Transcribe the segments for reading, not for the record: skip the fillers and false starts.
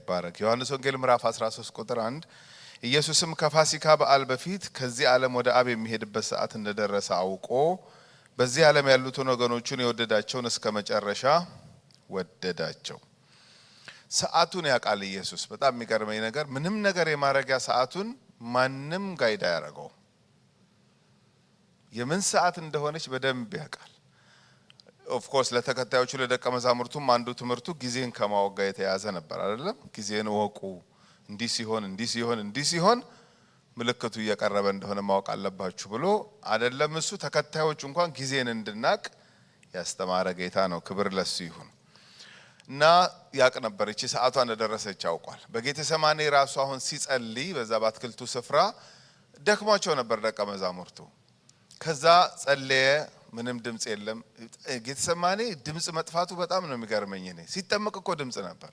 ይባረክ። ዮሐንስ ወንጌል ምዕራፍ 13 ቁጥር 1 ኢየሱስም ከፋሲካ በዓል በፊት ከዚህ ዓለም ወደ አብ የሚሄድበት ሰዓት እንደደረሰ አውቆ በዚህ ዓለም ያሉትን ወገኖቹን የወደዳቸውን እስከ መጨረሻ ወደዳቸው። ሰዓቱን ያውቃል ኢየሱስ። በጣም የሚገርመኝ ነገር ምንም ነገር የማረጊያ ሰዓቱን ማንም ጋይዳ ያረጋው የምን ሰዓት እንደሆነች በደንብ ያውቃል። ኦፍ ኮርስ ለተከታዮቹ ለደቀ መዛሙርቱም አንዱ ትምህርቱ ጊዜን ከማወቅ ጋር የተያዘ ነበር አይደለም? ጊዜን ወቁ፣ እንዲህ ሲሆን ምልክቱ እየቀረበ እንደሆነ ማወቅ አለባችሁ ብሎ አይደለም እሱ ተከታዮቹ እንኳን ጊዜን እንድናቅ ያስተማረ ጌታ ነው። ክብር ለሱ ይሁን። እና ያቅ ነበር እቺ ሰዓቷ እንደደረሰች ያውቃል። በጌቴሰማኒ ራሱ አሁን ሲጸልይ በዛ በአትክልቱ ስፍራ ደክሟቸው ነበር ደቀ መዛሙርቱ። ከዛ ጸለየ፣ ምንም ድምጽ የለም። ጌቴሰማኒ ድምጽ መጥፋቱ በጣም ነው የሚገርመኝ። እኔ ሲጠመቅ እኮ ድምጽ ነበር፣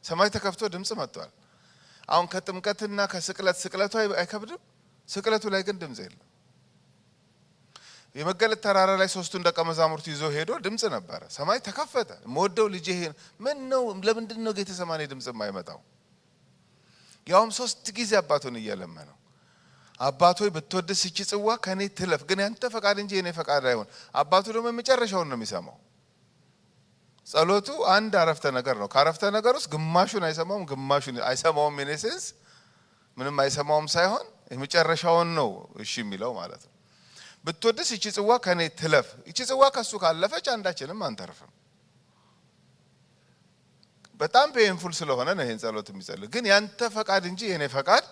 ሰማይ ተከፍቶ ድምጽ መጥቷል። አሁን ከጥምቀትና ስቅለቱ አይከብድም? ስቅለቱ ላይ ግን ድምጽ የለም። የመገለጥ ተራራ ላይ ሶስቱን ደቀ መዛሙርቱ ይዞ ሄዶ ድምጽ ነበረ፣ ሰማይ ተከፈተ። ሞደው ልጄ ምን ነው ለምንድን ነው ጌቴሰማኒ ድምጽ የማይመጣው? ያውም 3 ጊዜ አባቱን እየለመነው አባቶይ ብትወድስ እቺ ጽዋ ከኔ ትለፍ፣ ግን ያንተ ፈቃድ እንጂ የኔ ፈቃድ አይሁን። አባቱ ደግሞ የመጨረሻውን ነው የሚሰማው። ጸሎቱ አንድ አረፍተ ነገር ነው። ከአረፍተ ነገር ውስጥ ግማሹን አይሰማውም፣ ግማሹን አይሰማውም። ኢኔሴንስ ምንም አይሰማውም ሳይሆን የመጨረሻውን ነው እሺ የሚለው ማለት ነው። ብትወድስ እቺ ጽዋ ከኔ ትለፍ። እቺ ጽዋ ከሱ ካለፈች አንዳችንም አንተርፍም። በጣም ፔንፉል ስለሆነ ነው ይሄን ጸሎት የሚጸልይ። ግን ያንተ ፈቃድ እንጂ የኔ ፈቃድ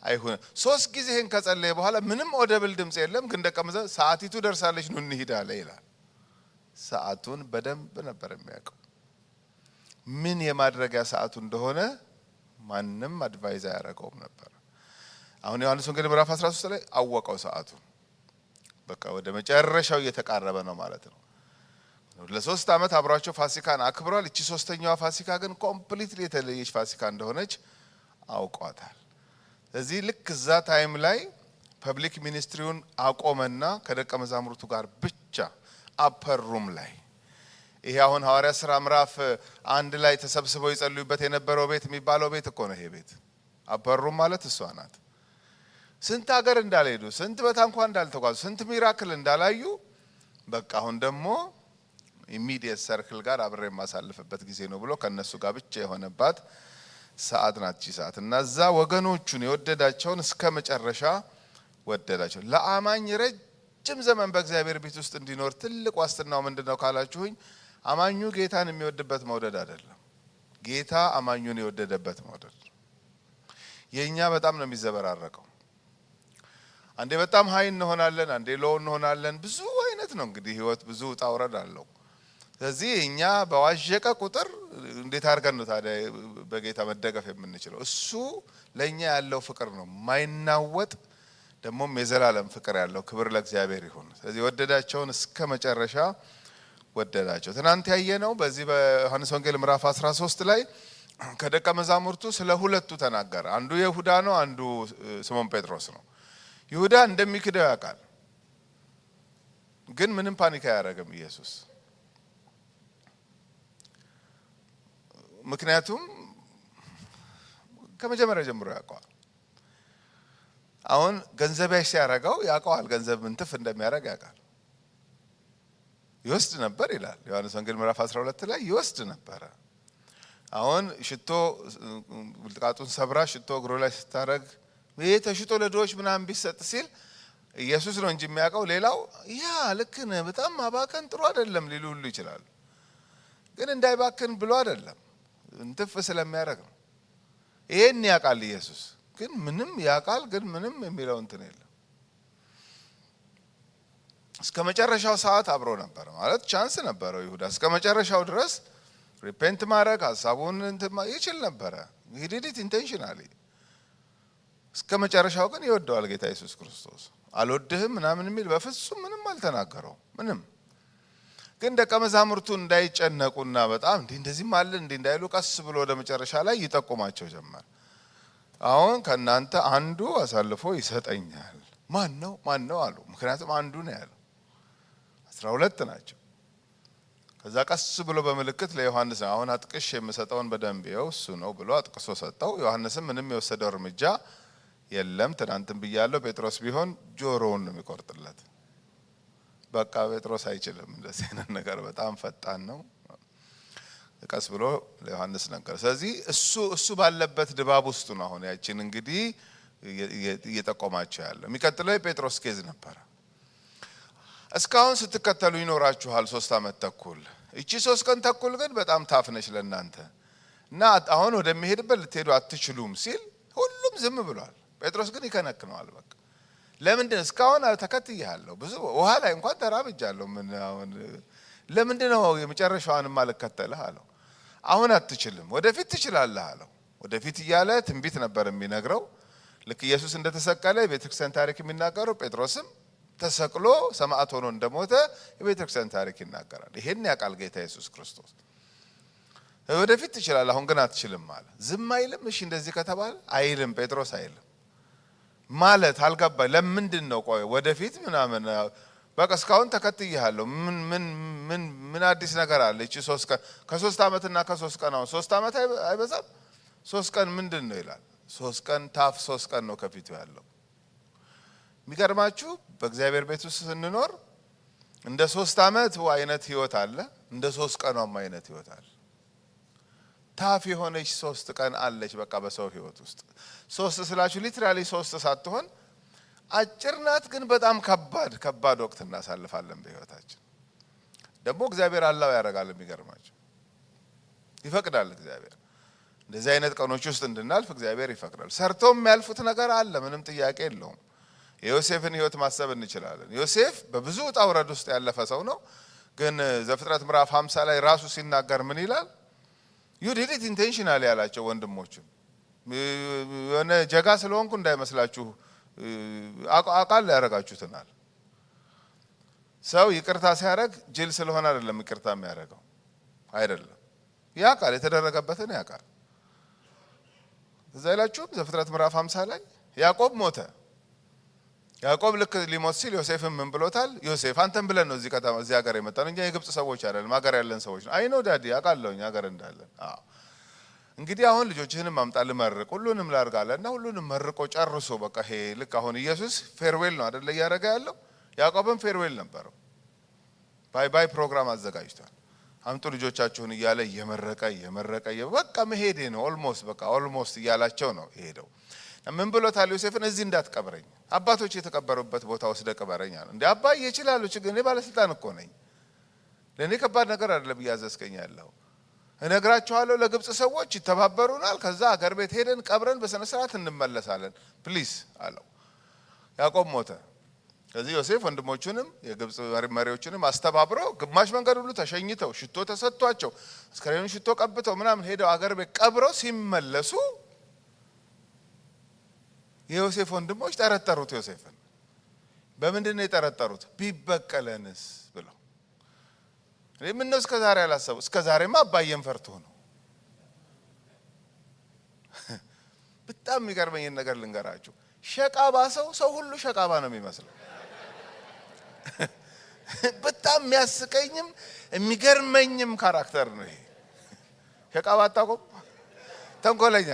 አይሁን። 3 ጊዜ ይሄን ከጸለየ በኋላ ምንም ኦደብል ድምጽ የለም። ግን ደቀ መዛሙርቱ ሰዓቲቱ ደርሳለች ኑ እንሂድ አለ ይላል። ሰዓቱን በደንብ ነበር የሚያውቀው። ምን የማድረጊያ ሰዓቱ እንደሆነ ማንም አድቫይዝ አያረጋውም ነበር። አሁን ዮሐንስ ወንጌል ምዕራፍ 13 ላይ አወቀው ሰዓቱን። በቃ ወደ መጨረሻው እየተቃረበ ነው ማለት ነው። ለ3 ዓመት አብሯቸው ፋሲካን አክብሯል። እቺ 3ኛዋ ፋሲካ ግን ኮምፕሊትሊ የተለየች ፋሲካ እንደሆነች አውቋታል። ስለዚህ ልክ እዛ ታይም ላይ ፐብሊክ ሚኒስትሪውን አቆመና ከደቀ መዛሙርቱ ጋር ብቻ አፐር ሩም ላይ ይሄ አሁን ሐዋርያት ሥራ ምዕራፍ 1 ላይ ተሰብስበው ይጸልዩበት የነበረው ቤት የሚባለው ቤት እኮ ነው ይሄ ቤት። አፐር ሩም ማለት እሷ ናት። ስንት ሀገር እንዳልሄዱ፣ ስንት በታንኳ እንዳልተጓዙ፣ ስንት ሚራክል እንዳላዩ በቃ አሁን ደግሞ ኢሚዲየት ሰርክል ጋር አብሬ የማሳልፍበት ጊዜ ነው ብሎ ከነሱ ጋር ብቻ የሆነባት ሰዓት ናት ሰዓት። እና እዛ ወገኖቹን የወደዳቸውን እስከ መጨረሻ ወደዳቸው። ለአማኝ ረጅም ዘመን በእግዚአብሔር ቤት ውስጥ እንዲኖር ትልቅ ዋስትናው ምንድነው ካላችሁኝ፣ አማኙ ጌታን የሚወድበት መውደድ አይደለም፣ ጌታ አማኙን የወደደበት መውደድ። የኛ በጣም ነው የሚዘበራረቀው። አንዴ በጣም ሀይ እንሆናለን፣ አንዴ ሎው እንሆናለን። ብዙ አይነት ነው እንግዲህ ህይወት፣ ብዙ ውጣ ውረድ አለው። ስለዚህ እኛ በዋዠቀ ቁጥር እንዴት አድርገን ነው ታዲያ በጌታ መደገፍ የምንችለው? እሱ ለኛ ያለው ፍቅር ነው ማይናወጥ፣ ደሞም የዘላለም ፍቅር ያለው። ክብር ለእግዚአብሔር ይሁን። ስለዚህ ወደዳቸውን እስከ መጨረሻ ወደዳቸው። ትናንት ያየነው በዚህ በዮሐንስ ወንጌል ምዕራፍ 13 ላይ ከደቀ መዛሙርቱ ስለ ሁለቱ ተናገረ። አንዱ ይሁዳ ነው፣ አንዱ ስምዖን ጴጥሮስ ነው። ይሁዳ እንደሚክደው ያውቃል፣ ግን ምንም ፓኒክ አያደርግም ኢየሱስ። ምክንያቱም ከመጀመሪያ ጀምሮ ያውቀዋል። አሁን ገንዘብ ሲያረጋው ያውቀዋል፣ ገንዘብ ምንትፍ እንደሚያረግ ያውቃል። ይወስድ ነበር ይላል ዮሐንስ ወንጌል ምዕራፍ 12 ላይ ይወስድ ነበረ። አሁን ሽቶ ብልጥቃጡን ሰብራ ሽቶ እግሩ ላይ ስታረግ ይሄ ተሽጦ ለድሆች ምናምን ቢሰጥ ሲል ኢየሱስ ነው እንጂ የሚያውቀው። ሌላው ያ ልክ ነህ በጣም ማባከን ጥሩ አይደለም ሊሉ ሁሉ ይችላል። ግን እንዳይባክን ብሎ አይደለም እንትፍ ስለሚያደርግ ነው። ይሄን ያውቃል ኢየሱስ። ግን ምንም ያውቃል፣ ግን ምንም የሚለው እንትን የለም። እስከ መጨረሻው ሰዓት አብሮ ነበር ማለት ቻንስ ነበረው ይሁዳ። እስከ መጨረሻው ድረስ ሪፔንት ማድረግ ሐሳቡን እንትን ይችል ነበረ። he did it intentionally። እስከ መጨረሻው ግን ይወደዋል ጌታ ኢየሱስ ክርስቶስ። አልወድህም ምናምን የሚል በፍጹም ምንም አልተናገረው ምንም። ግን ደቀ መዛሙርቱ እንዳይጨነቁና በጣም እንደዚህ ማለት እንዳይሉ ቀስ ብሎ ወደ መጨረሻ ላይ ይጠቁማቸው ጀመር። አሁን ከናንተ አንዱ አሳልፎ ይሰጠኛል። ማን ነው አሉ። ምክንያቱም አንዱ ነው ያለው። 12 ናቸው። ከዛ ቀስ ብሎ በምልክት ለዮሐንስ አሁን አጥቅሽ የምሰጠውን በደንብ ይኸው እሱ ነው ብሎ አጥቅሶ ሰጠው። ዮሐንስም ምንም የወሰደው እርምጃ የለም። ትናንትም ብያለሁ፣ ጴጥሮስ ቢሆን ጆሮውን ነው የሚቆርጥለት። በቃ ጴጥሮስ አይችልም እንደዚህ አይነት ነገር፣ በጣም ፈጣን ነው። ቀስ ብሎ ለዮሐንስ ነገር። ስለዚህ እሱ ባለበት ድባብ ውስጥ ነው አሁን ያችን እንግዲህ እየጠቆማቸው ያለው። የሚቀጥለው የጴጥሮስ ኬዝ ነበረ። እስካሁን ስትከተሉ ይኖራችኋል 3 ዓመት ተኩል። እቺ 3 ቀን ተኩል ግን በጣም ታፍነች ለእናንተ እና አሁን ወደሚሄድበት ልትሄዱ አትችሉም ሲል ሁሉም ዝም ብሏል። ጴጥሮስ ግን ይከነክነዋል። በቃ ለምንድን እስካሁን ተከትያለሁ፣ ብዙ ውሃ ላይ እንኳን ተራብጃለሁ፣ ምን አሁን ለምንድን ነው የመጨረሻውን ማልከተልህ አለው። አሁን አትችልም፣ ወደፊት ትችላለህ አለው። ወደፊት እያለ ትንቢት ነበር የሚነግረው። ልክ ኢየሱስ እንደተሰቀለ የቤተክርስቲያን ታሪክ የሚናገረው ጴጥሮስም ተሰቅሎ ሰማዕት ሆኖ እንደሞተ የቤተክርስቲያን ታሪክ ይናገራል። ይሄን ያውቃል ጌታ ኢየሱስ ክርስቶስ። ወደፊት ትችላለህ፣ አሁን ግን አትችልም አለ። ዝም አይልም። እሺ እንደዚህ ከተባለ አይልም፣ ጴጥሮስ አይልም ማለት አልገባኝ። ለምንድን ነው ቆይ ወደፊት ምናምን በቃ እስካሁን ተከትዬሃለሁ፣ ምን አዲስ ነገር አለ? እቺ 3 ቀን ከ3 ዓመትና ከ3 ቀን አሁን 3 ዓመት አይበዛም? 3 ቀን ምንድን ነው ይላል። 3 ቀን ታፍ 3 ቀን ነው ከፊቱ ያለው። የሚገርማችሁ በእግዚአብሔር ቤት ውስጥ ስንኖር እንደ 3 ዓመት አይነት ህይወት አለ፣ እንደ 3 ቀኗም አይነት ህይወት አለ። ታፍ የሆነች 3 ቀን አለች በቃ በሰው ህይወት ውስጥ። 3 ስላችሁ ሊትራሊ 3 ሳትሆን አጭር ናት፣ ግን በጣም ከባድ ወቅት እናሳልፋለን በህይወታችን። ደግሞ እግዚአብሔር አላው ያደርጋል። የሚገርማችሁ ይፈቅዳል እግዚአብሔር እንደዚህ አይነት ቀኖች ውስጥ እንድናልፍ እግዚአብሔር ይፈቅዳል። ሰርተው የሚያልፉት ነገር አለ፣ ምንም ጥያቄ የለውም። የዮሴፍን ህይወት ማሰብ እንችላለን። ዮሴፍ በብዙ ውጣ ውረድ ውስጥ ያለፈ ሰው ነው። ግን ዘፍጥረት ምዕራፍ 50 ላይ ራሱ ሲናገር ምን ይላል? ዩ ዲድ ኢት ኢንቴንሽናሊ ያላቸው ወንድሞችን የሆነ ጀጋ ስለሆንኩ እንዳይመስላችሁ አቃል ያረጋችሁትናል። ሰው ይቅርታ ሲያረግ ጅል ስለሆነ አይደለም ይቅርታ የሚያረገው አይደለም። ያቃል የተደረገበትን ያቃል። እዛ ይላችሁ ዘፍጥረት ምዕራፍ 50 ላይ ያዕቆብ ሞተ። ያዕቆብ ልክ ሊሞት ሲል ዮሴፍም ምን ብሎታል? ዮሴፍ አንተን ብለን ነው እዚህ ሀገር የመጣን እንጂ የግብጽ ሰዎች አይደለም፣ ሀገር ያለን ሰዎች ነው። አይ ኖ ዳዲ አውቃለሁኝ ሀገር እንዳለን። እንግዲህ አሁን ልጆችህንም አምጣ ልመርቅ፣ ሁሉንም ላርጋለና ሁሉንም መርቆ ጨርሶ በቃ ይሄ ልክ አሁን ኢየሱስ ፌርዌል ነው አይደል እያደረገ ያለው። ያዕቆብም ፌርዌል ነበረው። ባይ ፕሮግራም አዘጋጅቷል። አምጡ ልጆቻችሁን እያለ እየመረቀ በቃ መሄዴ ነው ኦልሞስት እያላቸው ነው የሄደው። ምን ብሎታል ዮሴፍን? እዚህ እንዳትቀብረኝ፣ አባቶች የተቀበሩበት ቦታ ወስደ ቅበረኝ አለ። እንዴ አባዬ ይችላሉ፣ ችግር እኔ ባለስልጣን እኮ ነኝ፣ ለኔ ከባድ ነገር አይደለም እያዘዝከኝ ያለው። እነግራቸዋለሁ ለግብጽ ሰዎች ይተባበሩናል፣ ከዛ አገር ቤት ሄደን ቀብረን በስነ ስርዓት እንመለሳለን ፕሊስ አለው። ያዕቆብ ሞተ። ከዚህ ዮሴፍ ወንድሞቹንም የግብጽ መሪዎችንም አስተባብሮ ግማሽ መንገድ ሁሉ ተሸኝተው ሽቶ ተሰጥቷቸው አስከሬኑን ሽቶ ቀብተው ምናምን ሄደው አገር ቤት ቀብረው ሲመለሱ የዮሴፍ ወንድሞች ጠረጠሩት ዮሴፍን። በምንድን ነው የጠረጠሩት? ቢበቀለንስ ብለው። ምን ነው እስከዛሬ አላሰቡ? እስከዛሬማ አባዬን ፈርቶ ነው። በጣም የሚገርመኝ ነገር ልንገራችሁ። ሸቃባ ሰው ሁሉ ሸቃባ ነው የሚመስለው። በጣም የሚያስቀኝም የሚገርመኝም ካራክተር ነው ይሄ። ሸቃባ አታውቁም? ተንኮለኛ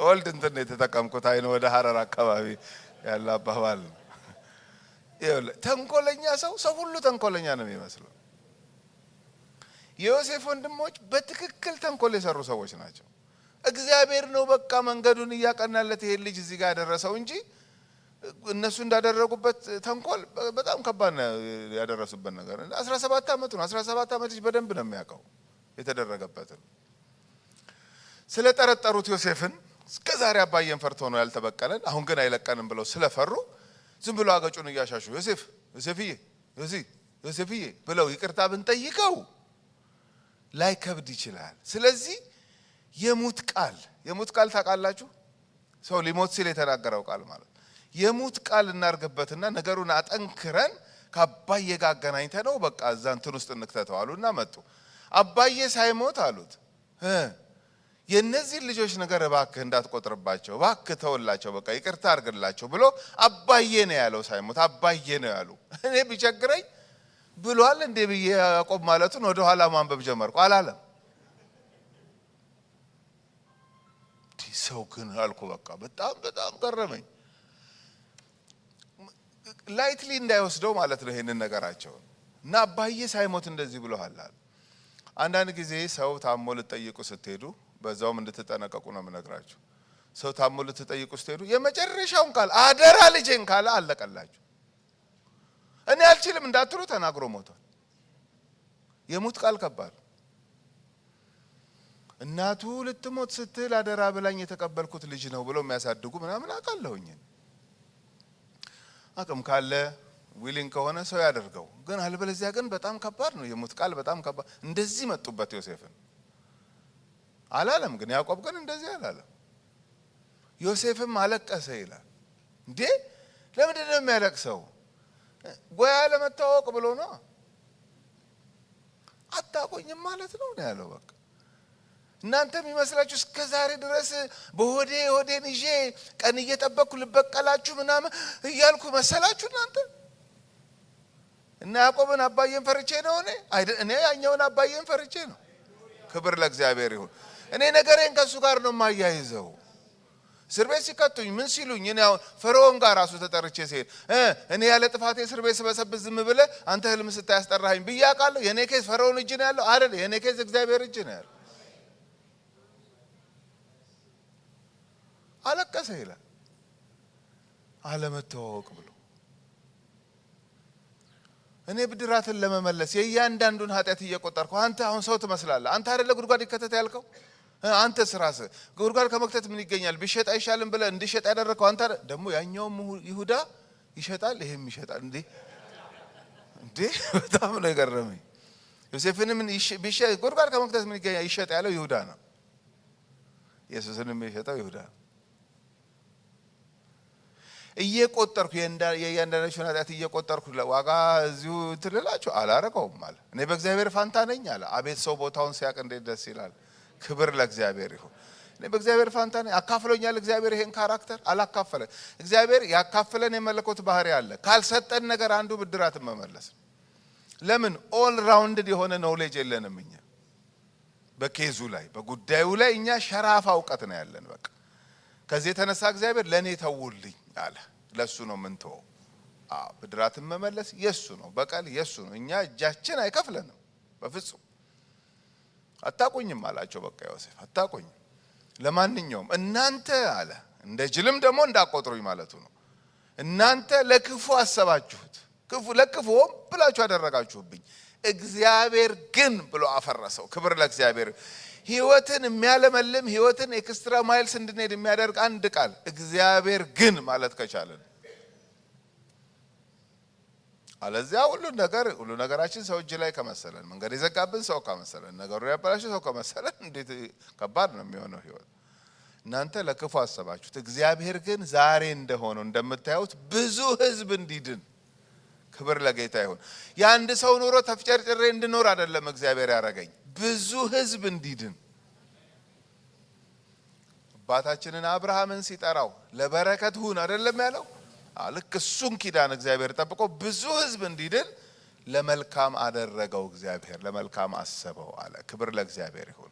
ኦልድ እንትን የተጠቀምኩት አይነ ወደ ሐረር አካባቢ ያለ አባባል ነው። ተንኮለኛ ሰው ሁሉ ተንኮለኛ ነው የሚመስለው። የዮሴፍ ወንድሞች በትክክል ተንኮል የሰሩ ሰዎች ናቸው። እግዚአብሔር ነው በቃ መንገዱን እያቀናለት ይሄ ልጅ እዚህ ጋር ያደረሰው እንጂ እነሱ እንዳደረጉበት ተንኮል በጣም ከባድ ነው ያደረሱበት ነገር። 17 ዓመቱ ነው። 17 ዓመት ልጅ በደንብ ነው የሚያውቀው የተደረገበትን። ስለ ጠረጠሩት ዮሴፍን እስከዛሬ አባዬን ፈርቶ ነው ያልተበቀለን፣ አሁን ግን አይለቀንም ብለው ስለፈሩ ዝም ብሎ አገጩን እያሻሹ ዮሴፍዬ ብለው ይቅርታ ብንጠይቀው ላይ ከብድ ይችላል። ስለዚህ የሙት ቃል ታውቃላችሁ? ሰው ሊሞት ሲል የተናገረው ቃል ማለት የሙት ቃል እናርግበትና ነገሩን አጠንክረን ከአባዬ ጋር አገናኝተነው በቃ እዛ እንትን ውስጥ እንክተተው አሉና መጡ። አባዬ ሳይሞት አሉት የነዚህ ልጆች ነገር እባክህ እንዳትቆጥርባቸው፣ እባክህ ተወላቸው፣ በቃ ይቅርታ አድርግላቸው ብሎ አባዬ ነው ያለው። ሳይሞት አባዬ ነው ያሉ። እኔ ቢቸግረኝ ብሏል እንዴ ብዬ ያዕቆብ ማለቱን ወደ ኋላ ማንበብ ጀመርኩ። አላለም። ሰው ግን አልኩ በቃ በጣም ገረመኝ። ላይትሊ እንዳይወስደው ማለት ነው ይሄንን ነገራቸው። እና አባዬ ሳይሞት እንደዚህ ብሎሃል አለ። አንዳንድ ጊዜ ሰው ታሞ ልትጠይቁ ስትሄዱ በዛውም እንድትጠነቀቁ ነው የምነግራችሁ። ሰው ታሞ ልትጠይቁ ስትሄዱ የመጨረሻውን ቃል አደራ ልጄን ካለ አለቀላችሁ። እኔ አልችልም እንዳትሉ ተናግሮ ሞቷል። የሙት ቃል ከባድ። እናቱ ልትሞት ስትል አደራ ብላኝ የተቀበልኩት ልጅ ነው ብሎ የሚያሳድጉ ምናምን አውቃለሁኝ። አቅም ካለ ዊሊንግ ከሆነ ሰው ያደርገው። ግን አልበለዚያ ግን በጣም ከባድ ነው። የሙት ቃል በጣም ከባድ። እንደዚህ መጡበት ዮሴፍን። አላለም ግን ያዕቆብ ግን እንደዚህ አላለም። ዮሴፍም አለቀሰ ይላል። እንዴ ለምንድን ነው የሚያለቅሰው? ጎያ ለመታወቅ ብሎ ነው። አታቆኝም ማለት ነው ያለው። በቃ እናንተ የሚመስላችሁ እስከ ዛሬ ድረስ በሆዴ ሆዴን ይዤ ቀን እየጠበቅኩ ልበቀላችሁ ምናምን እያልኩ መሰላችሁ እናንተ? እና ያዕቆብን አባዬን ፈርቼ ነው እኔ ያኛውን አባዬን ፈርቼ ነው። ክብር ለእግዚአብሔር ይሁን። እኔ ነገሬን ከሱ ጋር ነው የማያይዘው። እስር ቤት ሲከቱኝ ምን ሲሉኝ እኔ አሁን ፈርዖን ጋር ራሱ ተጠርቼ ሲሄድ እኔ ያለ ጥፋቴ እስር ቤት ስበሰብስ ዝም ብለህ አንተ ህልም ስታያስጠራኸኝ ብዬ አውቃለሁ። የኔ ኬዝ ፈርዖን እጅ ነው ያለው አይደል? የኔ ኬዝ እግዚአብሔር እጅ ነው ያለው። አለቀሰ ይላል አለመተዋወቅ ብሎ። እኔ ብድራትን ለመመለስ የእያንዳንዱን ኃጢአት እየቆጠርኩ አንተ አሁን ሰው ትመስላለህ። አንተ አይደለ ጉድጓድ ይከተት ያልከው? አንተ ስራስ ጉድጓድ ከመክተት ምን ይገኛል? ቢሸጥ አይሻልም ብለህ እንዲሸጥ ያደረከው አንተ ደግሞ ያኛውም ይሁዳ ይሸጣል ይሄም ይሸጣል እንዴ በጣም ነው የገረመኝ። ዮሴፍንም ቢሸጥ ጉድጓድ ከመክተት ምን ይገኛል ይሸጥ ያለው ይሁዳ ነው። ኢየሱስንም የሸጠው ይሁዳ ነው። እየቆጠርኩ የእያንዳንዳችሁን ኃጢአት እየቆጠርኩ ዋጋ እዚሁ ትልላችሁ አላረገውም አለ። እኔ በእግዚአብሔር ፋንታ ነኝ አለ። አቤት ሰው ቦታውን ሲያቅ እንዴት ደስ ይላል። ክብር ለእግዚአብሔር ይሁን። እኔ በእግዚአብሔር ፋንታ ነኝ። አካፍሎኛል እግዚአብሔር ይሄን ካራክተር አላካፈለን። እግዚአብሔር ያካፍለን የመለኮት ባህሪ አለ። ካልሰጠን ነገር አንዱ ብድራትን መመለስ። ለምን ኦል ራውንድድ የሆነ ኖሌጅ የለንም እኛ በኬዙ ላይ በጉዳዩ ላይ እኛ ሸራፋ እውቀት ነው ያለን። በቃ ከዚህ የተነሳ እግዚአብሔር ለኔ ተውልኝ አለ። ለሱ ነው ምን ተው። ብድራትን መመለስ የሱ ነው። በቀል የሱ ነው። እኛ እጃችን አይከፍለንም በፍጹም። አታቆኝም አላቸው። በቃ ዮሴፍ አታቆኝም። ለማንኛውም እናንተ አለ እንደ ጅልም ደግሞ እንዳቆጥሩኝ ማለቱ ነው። እናንተ ለክፉ አሰባችሁት፣ ለክፉ ብላችሁ አደረጋችሁብኝ። እግዚአብሔር ግን ብሎ አፈረሰው። ክብር ለእግዚአብሔር። ህይወትን የሚያለመልም ህይወትን ኤክስትራ ማይልስ እንድንሄድ የሚያደርግ አንድ ቃል እግዚአብሔር ግን ማለት ከቻለን፣ አለዚያ ሁሉ ነገራችን ሰው እጅ ላይ ከመሰለን፣ መንገድ የዘጋብን ሰው ከመሰለን፣ ነገሩ ያበላሽ ሰው ከመሰለን እንዴት ከባድ ነው የሚሆነው ህይወት። እናንተ ለክፉ አሰባችሁት፣ እግዚአብሔር ግን ዛሬ እንደሆነው እንደምታዩት ብዙ ህዝብ እንዲድን። ክብር ለጌታ ይሁን። የአንድ ሰው ኑሮ ተፍጨርጭሬ እንድኖር አይደለም እግዚአብሔር ያረገኝ፣ ብዙ ህዝብ እንዲድን። አባታችንን አብርሃምን ሲጠራው ለበረከት ሁን አይደለም ያለው? ልክ እሱን ኪዳን እግዚአብሔር ጠብቆ ብዙ ህዝብ እንዲድን ለመልካም አደረገው። እግዚአብሔር ለመልካም አሰበው አለ። ክብር ለእግዚአብሔር ይሁን።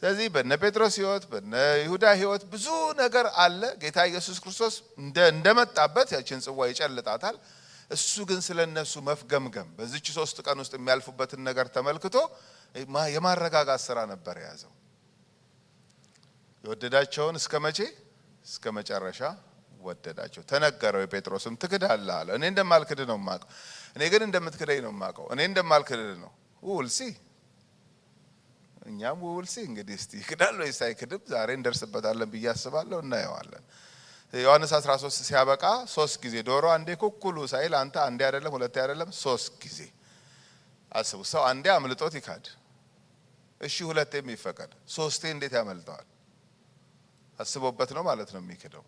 ስለዚህ በነ ጴጥሮስ ህይወት በነ ይሁዳ ህይወት ብዙ ነገር አለ። ጌታ ኢየሱስ ክርስቶስ እንደመጣበት ያችን ጽዋ ይጨልጣታል። እሱ ግን ስለነሱ መፍገምገም በዚች 3 ቀን ውስጥ የሚያልፉበትን ነገር ተመልክቶ የማረጋጋት ስራ ነበር የያዘው። የወደዳቸውን እስከ መቼ? እስከ መጨረሻ ወደዳቸው። ተነገረው። የጴጥሮስም ትክዳለህ አለ። እኔ እንደማልክድ ነው የማውቀው፣ እኔ ግን እንደምትክደኝ ነው የማውቀው። እኔ እንደማልክድ ነው ውልሲ እኛም ውልሲ እንግዲህ እስቲ ይክዳል ወይስ አይክድም ዛሬ እንደርስበታለን ብዬ አስባለሁ። እናየዋለን። ዮሐንስ 13 ሲያበቃ 3 ጊዜ ዶሮ አንዴ ኩኩሉ ሳይል አንተ አንዴ አይደለም ሁለቴ አይደለም 3 ጊዜ አስቡ። ሰው አንዴ አምልጦት ይካድ፣ እሺ ሁለቴ የሚፈቀድ 3ቴ እንዴት ያመልጠዋል? አስቦበት ነው ማለት ነው የሚክደው።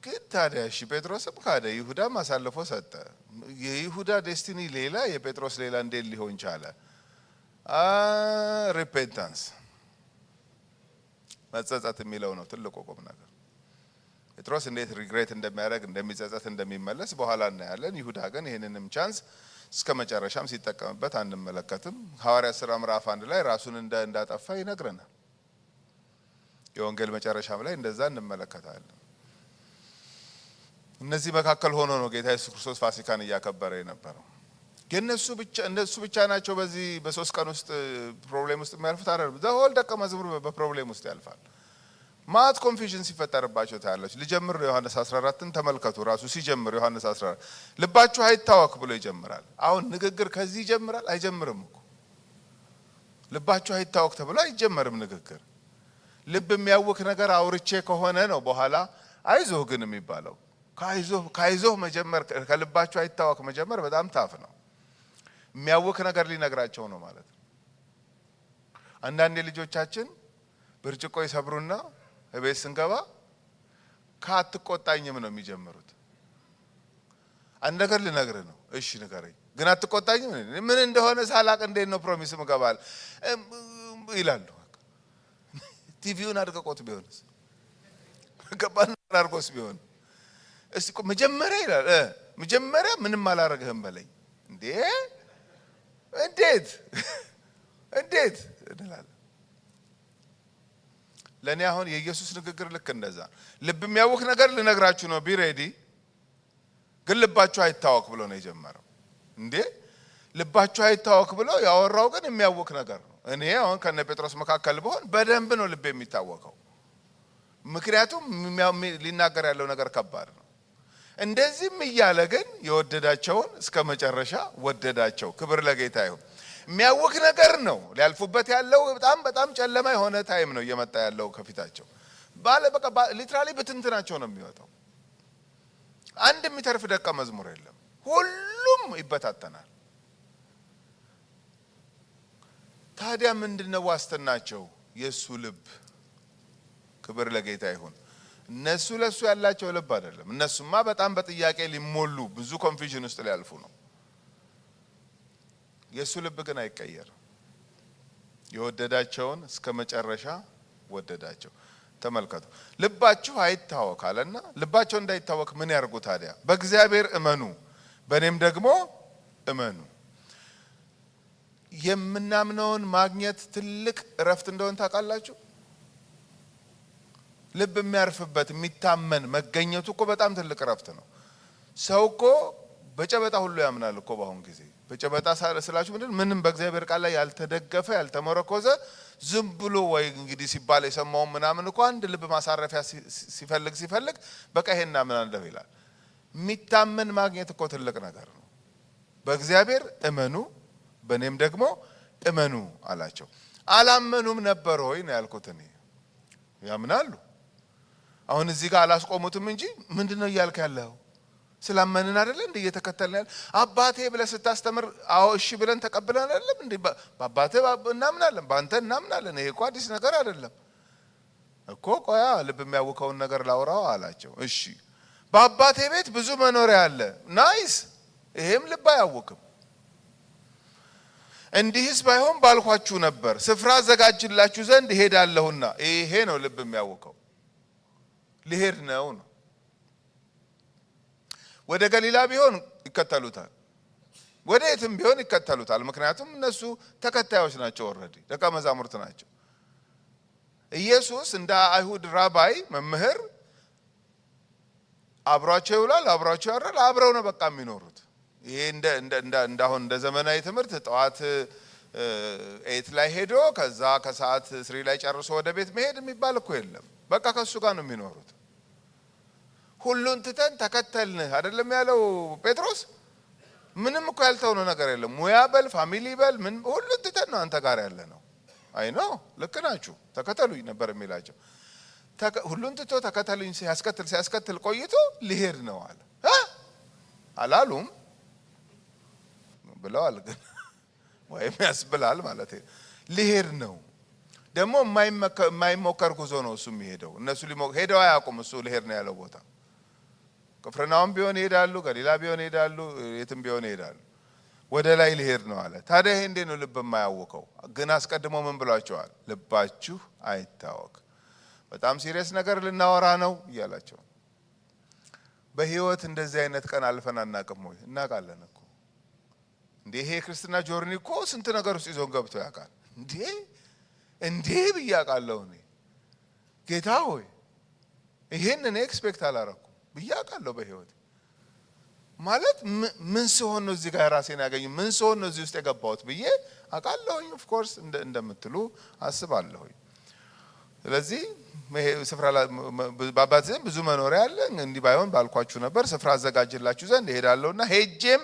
ግን ታዲያ እሺ ጴጥሮስም ካደ፣ ይሁዳም አሳልፎ ሰጠ። የይሁዳ ዴስቲኒ ሌላ፣ የጴጥሮስ ሌላ እንዴት ሊሆን ቻለ? ሪፔንታንስ መጸጸት የሚለው ነው ትልቁ ቁም ነገር። ጴጥሮስ እንዴት ሪግሬት እንደሚያደርግ እንደሚጸጸት እንደሚመለስ በኋላ እናያለን። ይሁዳ ግን ይሄንንም ቻንስ እስከ መጨረሻም ሲጠቀምበት አንመለከትም። ሐዋርያት ሥራ ምዕራፍ 1 ላይ ራሱን እንዳጠፋ ይነግረናል። የወንጌል መጨረሻም ላይ እንደዛ እንመለከታለን። እነዚህ መካከል ሆኖ ነው ጌታ ኢየሱስ ክርስቶስ ፋሲካን እያከበረ የነበረው። እነሱ ብቻ ናቸው በዚህ በ3 ቀን ውስጥ ፕሮብሌም ውስጥ የሚያልፉት አይደለም። ዘሆል ደቀ መዝሙር በፕሮብሌም ውስጥ ያልፋል። ማት ኮንፊዥን ሲፈጠርባቸው ታያለች። ልጀምር ዮሐንስ 14ን ተመልከቱ። ራሱ ሲጀምር ዮሐንስ 14 ልባችሁ አይታወክ ብሎ ይጀምራል። አሁን ንግግር ከዚህ ይጀምራል? አይጀምርም እኮ። ልባችሁ አይታወክ ተብሎ አይጀመርም ንግግር። ልብ የሚያውክ ነገር አውርቼ ከሆነ ነው በኋላ አይዞህ ግን የሚባለው። ካይዞህ መጀመር፣ ከልባችሁ አይታወክ መጀመር በጣም ታፍ ነው። የሚያውክ ነገር ሊነግራቸው ነው ማለት ነው። አንዳንዴ ልጆቻችን ብርጭቆ ይሰብሩና እቤት ስንገባ ካትቆጣኝም ነው የሚጀምሩት። አንድ ነገር ልነግርህ ነው። እሺ ንገረኝ፣ ግን አትቆጣኝም? ምን እንደሆነ ሳላቅ እንዴት ነው ፕሮሚስ ምገባል ይላሉ። ቲቪውን አድቀቆት ቢሆንስ ገባን አርጎስ ቢሆን እስቲ መጀመሪያ ይላል መጀመሪያ ምንም አላረግህም በለኝ። እንዴት እንላለን። ለኔ አሁን የኢየሱስ ንግግር ልክ እንደዛ ልብ የሚያውክ ነገር ልነግራችሁ ነው ቢሬዲ፣ ግን ልባችሁ አይታወክ ብሎ ነው የጀመረው። ልባችሁ አይታወክ ብሎ ያወራው ግን የሚያውክ ነገር ነው። እኔ አሁን ከነ ጴጥሮስ መካከል ብሆን በደንብ ነው ልብ የሚታወቀው፣ ምክንያቱም ሊናገር ያለው ነገር ከባድ ነው። እንደዚህም እያለ ግን የወደዳቸውን እስከ መጨረሻ ወደዳቸው። ክብር ለጌታ ይሁን። የሚያውክ ነገር ነው ሊያልፉበት ያለው። በጣም ጨለማ የሆነ ታይም ነው እየመጣ ያለው ከፊታቸው። በቃ ሊትራሊ በትንትናቸው ነው የሚወጣው። አንድ የሚተርፍ ደቀ መዝሙር የለም፣ ሁሉም ይበታተናል። ታዲያ ምንድነው ዋስትናቸው? የሱ ልብ። ክብር ለጌታ ይሁን። እነሱ ለሱ ያላቸው ልብ አይደለም። እነሱማ በጣም በጥያቄ ሊሞሉ ብዙ ኮንፊዥን ውስጥ ሊያልፉ ነው። የሱ ልብ ግን አይቀየርም። የወደዳቸውን እስከ መጨረሻ ወደዳቸው። ተመልከቱ። ልባችሁ አይታወክ አለና ልባቸው እንዳይታወክ ምን ያርጉ ታዲያ? በእግዚአብሔር እመኑ፣ በእኔም ደግሞ እመኑ። የምናምነውን ማግኘት ትልቅ እረፍት እንደሆነ ታውቃላችሁ። ልብ የሚያርፍበት የሚታመን መገኘቱ እኮ በጣም ትልቅ እረፍት ነው። ሰው እኮ በጨበጣ ሁሉ ያምናል እኮ በአሁን ጊዜ። በጨበጣ ስላችሁ ምንም በእግዚአብሔር ቃል ላይ ያልተደገፈ ያልተመረኮዘ ዝም ብሎ ወይ እንግዲህ ሲባል የሰማውን ምናምን እኮ አንድ ልብ ማሳረፊያ ሲፈልግ በቃ ይሄን እናምናለሁ ይላል። የሚታመን ማግኘት እኮ ትልቅ ነገር ነው። በእግዚአብሔር እመኑ በእኔም ደግሞ እመኑ አላቸው። አላመኑም ነበር ሆይ ነው ያልኩት እኔ። ያምናሉ። አሁን እዚህ ጋር አላስቆሙትም እንጂ ምንድነው እያልክ ያለው? ስላመንን አይደለ እንዴ እየተከተልን ያለ? አባቴ ብለህ ስታስተምር አዎ እሺ ብለን ተቀብለን አይደለም እንዴ? በአባቴ እናምናለን፣ በአንተ እናምናለን። ይሄ እኮ አዲስ ነገር አይደለም እኮ። ቆያ ልብ የሚያውከውን ነገር ላውራው አላቸው። እሺ በአባቴ ቤት ብዙ መኖሪያ አለ። ናይስ። ይሄም ልብ አያውክም። እንዲህስ ባይሆን ባልኳችሁ ነበር፣ ስፍራ አዘጋጅላችሁ ዘንድ እሄዳለሁና። ይሄ ነው ልብ የሚያውከው። ሊሄድ ነው። ወደ ገሊላ ቢሆን ይከተሉታል፣ ወደ የትም ቢሆን ይከተሉታል። ምክንያቱም እነሱ ተከታዮች ናቸው፣ ኦልሬዲ ደቀ መዛሙርት ናቸው። ኢየሱስ እንደ አይሁድ ራባይ መምህር አብሯቸው ይውላል፣ አብሯቸው ያድራል። አብረው ነው በቃ የሚኖሩት። ይሄ እንዳሁን እንደ ዘመናዊ ትምህርት ጠዋት 8 ላይ ሄዶ ከዛ ከሰዓት 3 ላይ ጨርሶ ወደ ቤት መሄድ የሚባል እኮ የለም። በቃ ከሱ ጋር ነው የሚኖሩት። ሁሉን ትተን ተከተልንህ አይደለም ያለው ጴጥሮስ። ምንም እኮ ያልተውነው ነገር የለም። ሙያ በል ፋሚሊ በል ምን ሁሉን ትተን ነው አንተ ጋር ያለ ነው። አይ ነው ልክ ናችሁ ተከተሉኝ ነበር የሚላቸው። ሁሉን ትቶ ተከተሉኝ ሲያስከትል ቆይቶ ሊሄድ ነው አለ። አላሉም ብለዋል ግን ወይም ያስብላል ማለት ሊሄድ ነው። ደግሞ የማይሞከር ጉዞ ነው እሱ የሚሄደው። እነሱ ሄደው አያውቁም። እሱ ሊሄድ ነው ያለው ቦታ ቅፍርናሆም ቢሆን ይሄዳሉ፣ ገሊላ ቢሆን ይሄዳሉ፣ የትም ቢሆን ይሄዳሉ። ወደ ላይ ሊሄድ ነው አለ። ታዲያ ይሄ እንዴት ነው ልብ የማያውቀው? ግን አስቀድሞ ምን ብሏቸዋል? ልባችሁ አይታወክ። በጣም ሲሪየስ ነገር ልናወራ ነው እያላቸው በህይወት እንደዚህ አይነት ቀን አልፈን አናውቅም ወይ? እናውቃለን እኮ እንዴ። ይሄ ክርስትና ጆርኒ እኮ ስንት ነገር ውስጥ ይዞን ገብቶ ያውቃል እንዴ ብዬ አውቃለሁ እኔ። ጌታ ሆይ ይሄን እኔ ኤክስፔክት አላረኩም ብዬ አውቃለሁ በህይወት ማለት ምን ሲሆን ነው እዚህ ጋር ራሴን ያገኙ ምን ሲሆን ነው እዚህ ውስጥ የገባሁት ብዬ አውቃለሁኝ። ኦፍ ኮርስ እንደምትሉ አስባለሁኝ። ስለዚህ ስፍራ ባባትም ብዙ መኖሪያ አለ እንዲህ ባይሆን ባልኳችሁ ነበር። ስፍራ አዘጋጅላችሁ ዘንድ እሄዳለሁና ሄጄም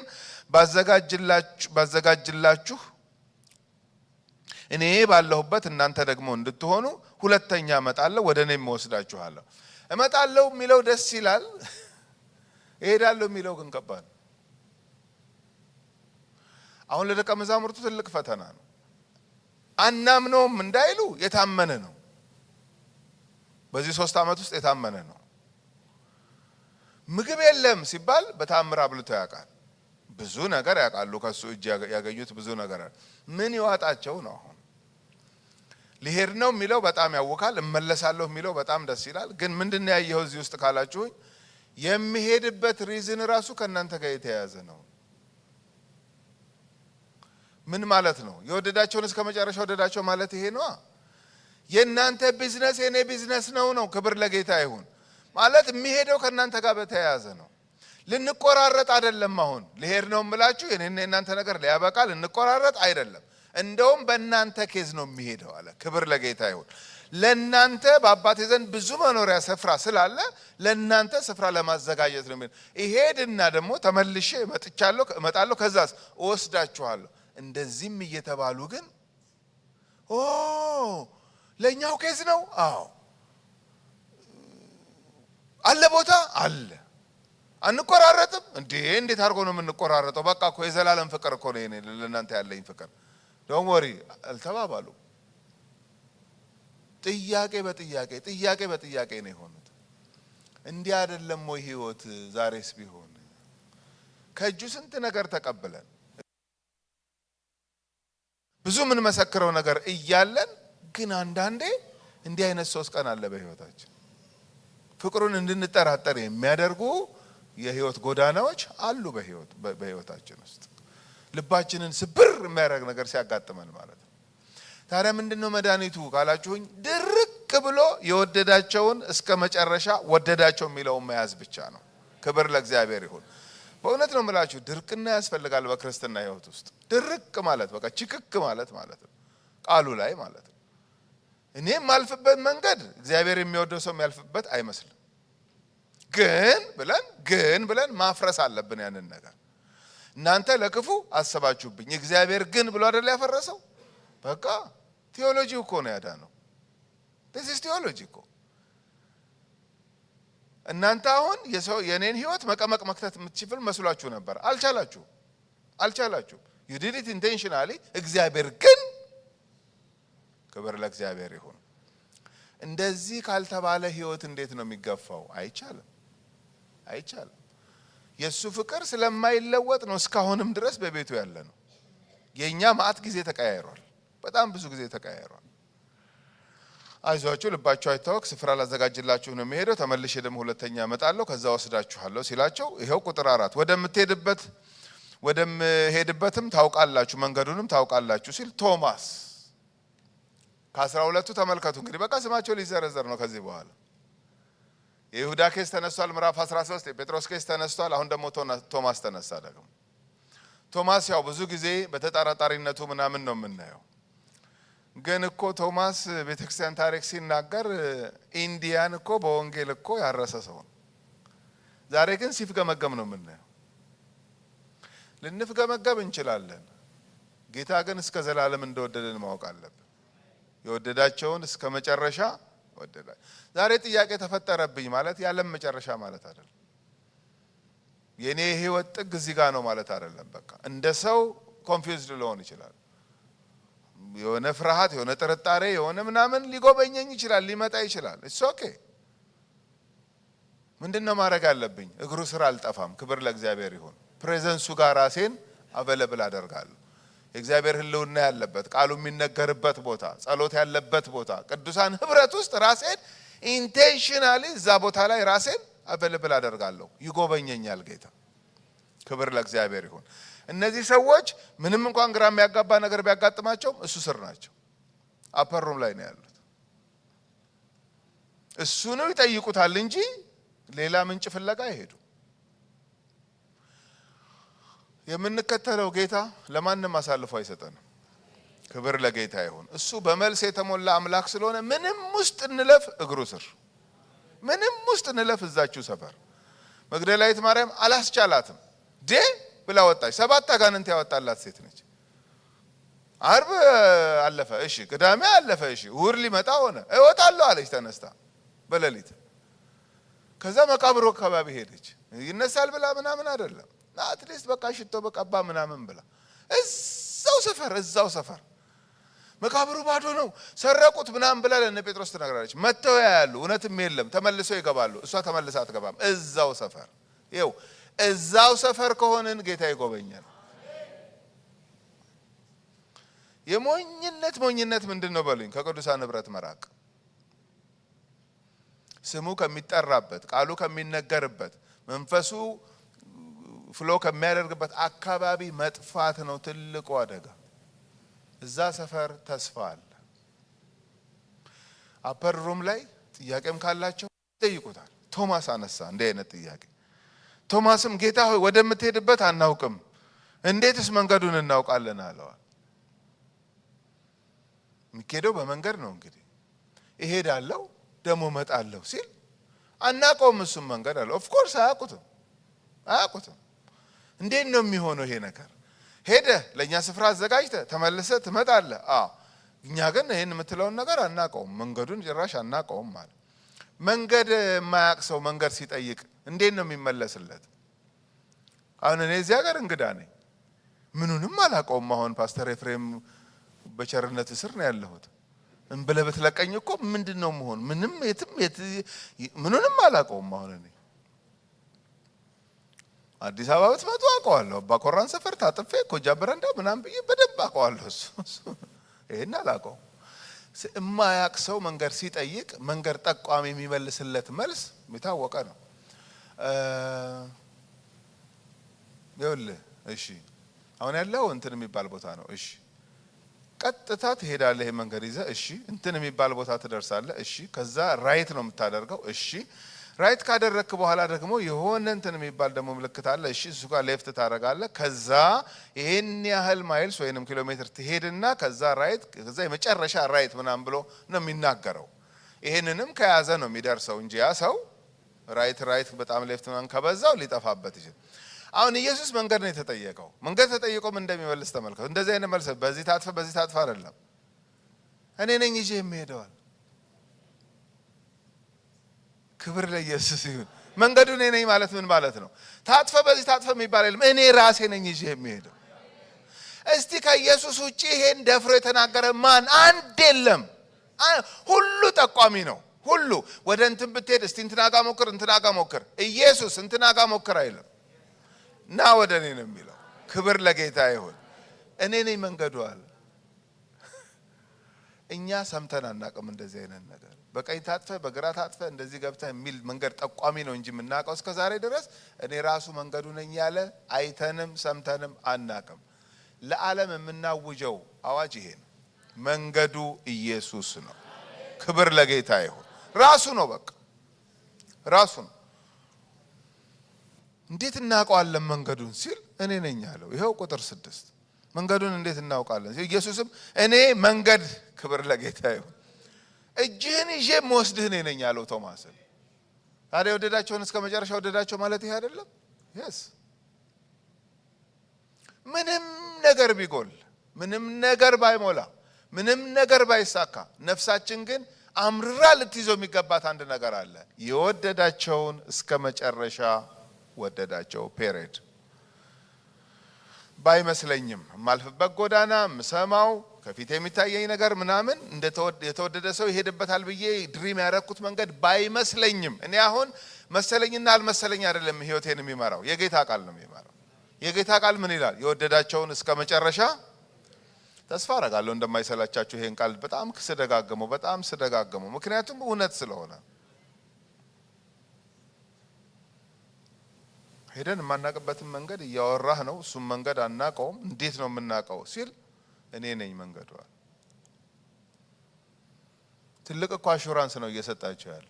ባዘጋጅላችሁ እኔ ባለሁበት እናንተ ደግሞ እንድትሆኑ ሁለተኛ እመጣለሁ፣ ወደ እኔም እወስዳችኋለሁ። እመጣለሁ የሚለው ደስ ይላል። እሄዳለሁ የሚለው ግን ከባድ ነው። አሁን ለደቀ መዛሙርቱ ትልቅ ፈተና ነው። አናምነውም እንዳይሉ የታመነ ነው። በዚህ 3 ዓመት ውስጥ የታመነ ነው። ምግብ የለም ሲባል በታምር አብልቶ ያውቃል። ብዙ ነገር ያውቃሉ። ከሱ እጅ ያገኙት ብዙ ነገር ምን ይዋጣቸው ነው። አሁን ሊሄድ ነው የሚለው በጣም ያውካል። እመለሳለሁ የሚለው በጣም ደስ ይላል። ግን ምንድነው ያየው እዚህ ውስጥ ካላችሁኝ የሚሄድበት ሪዝን ራሱ ከእናንተ ጋር የተያያዘ ነው። ምን ማለት ነው? የወደዳቸውን እስከ መጨረሻ ወደዳቸው ማለት ይሄ ነው። የእናንተ ቢዝነስ የኔ ቢዝነስ ነው። ክብር ለጌታ ይሁን ማለት የሚሄደው ከእናንተ ጋር በተያያዘ ነው። ልንቆራረጥ አይደለም። አሁን ልሄድ ነው የምላችሁ የኔና የእናንተ ነገር ሊያበቃ ልንቆራረጥ አይደለም። እንደውም በእናንተ ኬዝ ነው የሚሄደው አለ። ክብር ለጌታ ይሁን። ለእናንተ በአባቴ ዘንድ ብዙ መኖሪያ ስፍራ ስላለ ለእናንተ ስፍራ ለማዘጋጀት ነው የሚሄድ። ይሄድና ደግሞ ተመልሼ እመጣለሁ ከዛስ እወስዳችኋለሁ። እንደዚህም እየተባሉ ግን ለኛው ኬዝ ነው። አዎ አለ ቦታ አለ። አንቆራረጥም እንዴ? እንዴት አድርጎ ነው የምንቆራረጠው? በቃ እኮ የዘላለም ፍቅር እኮ ነው ለእናንተ ያለኝ ፍቅር። ዶንት ወሪ አልተባባሉ። ጥያቄ በጥያቄ ነው የሆኑት። እንዲህ አይደለም ወይ ህይወት? ዛሬስ ቢሆን ከእጁ ስንት ነገር ተቀብለን ብዙ ምን መሰክረው ነገር እያለን ግን አንዳንዴ እንዲህ አይነት 3 ቀን አለ በህይወታችን ፍቅሩን እንድንጠራጠር የሚያደርጉ የህይወት ጎዳናዎች አሉ በህይወታችን ውስጥ ልባችንን ስብር የሚያደርግ ነገር ሲያጋጥመን ማለት ነው። ታዲያ ምንድነው መድኃኒቱ ካላችሁኝ ድርቅ ብሎ የወደዳቸውን እስከ መጨረሻ ወደዳቸው የሚለውን መያዝ ብቻ ነው። ክብር ለእግዚአብሔር ይሁን። በእውነት ነው የምላችሁ ድርቅና ያስፈልጋል በክርስትና ህይወት ውስጥ። ድርቅ ማለት በቃ ችክክ ማለት ነው ቃሉ ላይ ማለት ነው። እኔ የማልፍበት መንገድ እግዚአብሔር የሚወደው ሰው የሚያልፍበት አይመስልም። ግን ብለን ማፍረስ አለብን ያንን ነገር። እናንተ ለክፉ አሰባችሁብኝ እግዚአብሔር ግን ብሎ አይደል ያፈረሰው? በቃ ቴዎሎጂ እኮ ነው ያዳነው። this is ቴዎሎጂ እኮ። እናንተ አሁን የኔን ህይወት መቀመቅ መክተት የምትችሉ መስሏችሁ ነበር። አልቻላችሁ። you did it intentionally። እግዚአብሔር ግን ክብር ለእግዚአብሔር ይሁን። እንደዚህ ካልተባለ ህይወት እንዴት ነው የሚገፋው? አይቻልም። የሱ ፍቅር ስለማይለወጥ ነው እስካሁንም ድረስ በቤቱ ያለ ነው። የኛ ማአት ጊዜ ተቀያይሯል። በጣም ብዙ ጊዜ ተቀያይሯል። አይዟችሁ ልባችሁ አይታወክ፣ ስፍራ ላዘጋጅላችሁ ነው የሚሄደው፣ ተመልሼ ደግሞ ሁለተኛ እመጣለሁ ከዛ ወስዳችኋለሁ ሲላቸው ይሄው ቁጥር 4 ወደምሄድበትም ታውቃላችሁ መንገዱንም ታውቃላችሁ ሲል ቶማስ ከ12ቱ ተመልከቱ እንግዲህ በቃ ስማቸው ሊዘረዘር ነው ከዚህ በኋላ። የይሁዳ ኬስ ተነስቷል ምዕራፍ 13። የጴጥሮስ ኬስ ተነስቷል። አሁን ደግሞ ቶማስ ተነሳ። ደግሞ ቶማስ ያው ብዙ ጊዜ በተጠራጣሪነቱ ምናምን ነው የምናየው። ግን እኮ ቶማስ ቤተክርስቲያን ታሪክ ሲናገር ኢንዲያን እኮ በወንጌል እኮ ያረሰ ሰው ነው። ዛሬ ግን ሲፍገመገም ነው የምናየው። ልንፍገመገም እንችላለን። ጌታ ግን እስከ ዘላለም እንደወደደን ማወቅ አለብን። የወደዳቸውን እስከ መጨረሻ ወደዳቸው። ዛሬ ጥያቄ ተፈጠረብኝ ማለት ያለም መጨረሻ ማለት አይደለም። የኔ ህይወት ጥግ እዚህ ጋር ነው ማለት አይደለም። በቃ እንደ ሰው ኮንፊውዝድ ሊሆን ይችላል። የሆነ ፍርሃት፣ የሆነ ጥርጣሬ፣ የሆነ ምናምን ሊጎበኘኝ ይችላል፣ ሊመጣ ይችላል። ኢትስ ኦኬ። ምንድነው ማድረግ ያለብኝ? እግሩ ስር አልጠፋም። ክብር ለእግዚአብሔር ይሁን። ፕሬዘንሱ ጋር ራሴን አቬለብል አደርጋለሁ። የእግዚአብሔር ህልውና ያለበት ቃሉ የሚነገርበት ቦታ፣ ጸሎት ያለበት ቦታ፣ ቅዱሳን ህብረት ውስጥ ራሴን ኢንቴንሽናሊ እዛ ቦታ ላይ ራሴን አቬለብል አደርጋለሁ። ይጎበኘኛል ጌታ። ክብር ለእግዚአብሔር ይሁን። እነዚህ ሰዎች ምንም እንኳን ግራ የሚያጋባ ነገር ቢያጋጥማቸውም እሱ ስር ናቸው። አፐር ሩም ላይ ነው ያሉት። እሱ ነው ይጠይቁታል እንጂ ሌላ ምንጭ ፍለጋ አይሄዱ። የምንከተለው ጌታ ለማንም አሳልፎ አይሰጠንም። ክብር ለጌታ ይሁን። እሱ በመልስ የተሞላ አምላክ ስለሆነ ምንም ውስጥ እንለፍ እግሩ ስር፣ ምንም ውስጥ እንለፍ እዛችሁ ሰፈር። መግደላዊት ማርያም አላስቻላትም። ብላ ወጣች። 7 አጋንንት ያወጣላት ሴት ነች። አርብ አለፈ፣ እሺ ቅዳሜ አለፈ፣ እሺ እሑድ ሊመጣ ሆነ። እወጣለሁ አለች ተነስታ በሌሊት። ከዛ መቃብሩ አካባቢ ሄደች። ይነሳል ብላ ምናምን አይደለም፣ አትሊስት በቃ ሽቶ በቀባ ምናምን ብላ እዛው ሰፈር መቃብሩ ባዶ ነው ሰረቁት ምናምን ብላ ለነ ጴጥሮስ ትነግራለች። መተው ያያሉ፣ እውነትም የለም፣ ተመልሰው ይገባሉ። እሷ ተመልሳ አትገባም። እዛው ሰፈር ይኸው እዛው ሰፈር ከሆነን ጌታ ይጎበኛል። የሞኝነት ምንድነው በሉኝ? ከቅዱሳን ህብረት መራቅ፣ ስሙ ከሚጠራበት፣ ቃሉ ከሚነገርበት፣ መንፈሱ ፍሎ ከሚያደርግበት አካባቢ መጥፋት ነው ትልቁ አደጋ። እዛ ሰፈር ተስፋ አለ። አፐር ሩም ላይ ጥያቄም ካላቸው ይጠይቁታል። ቶማስ አነሳ እንዲህ አይነት ጥያቄ። ቶማስም ጌታ ሆይ ወደምትሄድበት አናውቅም፣ እንዴትስ መንገዱን እናውቃለን አለዋል። የሚሄደው በመንገድ ነው እንግዲህ። እሄዳለሁ ደግሞ እመጣለሁ ሲል አናውቀውም እሱም መንገድ አለ። ኦፍ ኮርስ አያውቁትም። እንዴት ነው የሚሆነው ይሄ ነገር? ሄደህ ለእኛ ስፍራ አዘጋጅተህ ተመልሰህ ትመጣለህ። እኛ ግን ይህን የምትለውን ነገር አናውቀውም፣ መንገዱን ጭራሽ አናውቀውም ማለት። መንገድ የማያውቅ ሰው መንገድ ሲጠይቅ እንዴት ነው የሚመለስለት? አሁን እኔ እዚህ ሀገር እንግዳ ነኝ፣ ምኑንም አላውቀውም። አሁን ፓስተር ኤፍሬም በቸርነት ስር ነው ያለሁት። እንብለህ ብትለቀኝ እኮ ምንድን ነው መሆን? ምንም ምኑንም አላውቀውም። አሁን እኔ አዲስ አበባ ብትመጡ አውቀዋለሁ። አባ ኮራን ሰፈር ታጥፌ ኮጃ በረንዳ ምናምን ብዬ በደንብ አውቀዋለሁ። እሱ ይሄን አላውቀውም። የማያውቅ ሰው መንገድ ሲጠይቅ መንገድ ጠቋሚ የሚመልስለት መልስ የታወቀ ነው። ይኸውልህ እሺ አሁን ያለው እንትን የሚባል ቦታ ነው። እሺ ቀጥታ ትሄዳለህ፣ ይሄ መንገድ ይዘህ እሺ እንትን የሚባል ቦታ ትደርሳለህ። እሺ ከዛ ራይት ነው የምታደርገው። እሺ ራይት ካደረክ በኋላ ደግሞ የሆነ እንትን የሚባል ደግሞ ምልክት አለ። እሺ እሱ ጋር ሌፍት ታደርጋለህ። ከዛ ይሄን ያህል ማይልስ ወይንም ኪሎ ሜትር ትሄድና ከዛ ራይት፣ ከዛ የመጨረሻ ራይት ምናምን ብሎ ነው የሚናገረው። ይሄንንም ከያዘ ነው የሚደርሰው እንጂ ያ ሰው ራይት በጣም ሌፍት ምናምን ከበዛው ሊጠፋበት ይችላል። አሁን ኢየሱስ መንገድ ነው የተጠየቀው። መንገድ ተጠይቆም እንደሚመልስ ተመልከቱ። እንደዚህ አይነት መልስ በዚህ ታጥፈ አይደለም፣ እኔ ነኝ ይዤ የሚሄደዋል። ክብር ለኢየሱስ ይሁን። መንገዱ እኔ ነኝ ማለት ምን ማለት ነው? ታጥፈ በዚህ ታጥፈ የሚባል የለም። እኔ ራሴ ነኝ ይዤ የሚሄደው። እስቲ ከኢየሱስ ውጪ ይሄን ደፍሮ የተናገረ ማን? አንድ የለም። ሁሉ ጠቋሚ ነው። ሁሉ ወደ እንትን ብትሄድ እስቲ እንትና ጋ ሞክር፣ ኢየሱስ እንትና ጋ ሞክር አይልም። ና ወደ እኔ ነው የሚለው። ክብር ለጌታ ይሁን። እኔ ነኝ መንገዱ አለ። እኛ ሰምተን አናውቅም እንደዚህ አይነት ነገር። በቀኝ ታጥፈ በግራ ታጥፈ እንደዚህ ገብተህ የሚል መንገድ ጠቋሚ ነው እንጂ የምናውቀው እስከ ዛሬ ድረስ እኔ ራሱ መንገዱ ነኝ ያለ አይተንም ሰምተንም አናውቅም። ለዓለም የምናውጀው አዋጅ ይሄ ነው። መንገዱ ኢየሱስ ነው። ክብር ለጌታ ይሁን። ራሱ ነው፣ በቃ ራሱ ነው። እንዴት እናውቀዋለን መንገዱን ሲል እኔ ነኝ ያለው። ይኸው ቁጥር 6 መንገዱን እንዴት እናውቃለን? ኢየሱስም እኔ መንገድ፣ ክብር ለጌታ ይሁን፣ እጅህን ይዤ የምወስድህ እኔ ነኝ ያለው ቶማስን። ታዲያ ወደዳቸውን እስከ መጨረሻ ወደዳቸው ማለት ይሄ አይደለም? የስ ምንም ነገር ቢጎል፣ ምንም ነገር ባይሞላ፣ ምንም ነገር ባይሳካ፣ ነፍሳችን ግን አምርራ ልትይዘው የሚገባት አንድ ነገር አለ። የወደዳቸውን እስከ መጨረሻ ወደዳቸው። ፔሬድ። ባይመስለኝም የማልፍበት ጎዳና ምሰማው ከፊት የሚታየኝ ነገር ምናምን የተወደደ ሰው ይሄድበታል ብዬ ድሪም ያረኩት መንገድ ባይመስለኝም፣ እኔ አሁን መሰለኝና አልመሰለኝ አይደለም ህይወቴን የሚመራው፣ የጌታ ቃል ነው የሚመራው። የጌታ ቃል ምን ይላል? የወደዳቸውን እስከ መጨረሻ። ተስፋ አረጋለሁ እንደማይሰላቻችሁ ይሄን ቃል በጣም ስደጋገመው፣ ምክንያቱም እውነት ስለሆነ። ሄደን የማናውቅበትን መንገድ እያወራህ ነው። እሱም መንገድ አናውቀውም። እንዴት ነው የምናውቀው ሲል እኔ ነኝ መንገዱ። ትልቅ እኮ አሹራንስ ነው እየሰጣቸው ያለው።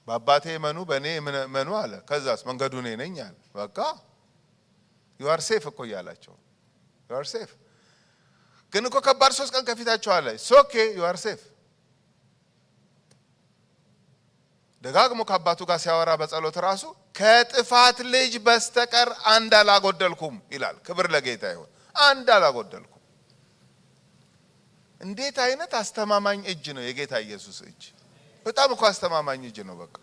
በአባቴ እመኑ በእኔ እመኑ አለ። ከዛስ መንገዱ እኔ ነኝ አለ። በቃ ዩ አር ሴፍ እኮ እያላቸው ዩ አር ሴፍ። ግን እኮ ከባድ 3 ቀን ከፊታቸው አለ። ኦኬ ዩ አር ሴፍ። ደጋግሞ ከአባቱ ጋር ሲያወራ በጸሎት ራሱ ከጥፋት ልጅ በስተቀር አንድ አላጎደልኩም ይላል። ክብር ለጌታ ይሁን። አንድ አላጎደልኩም። እንዴት አይነት አስተማማኝ እጅ ነው የጌታ ኢየሱስ እጅ! በጣም እኮ አስተማማኝ እጅ ነው። በቃ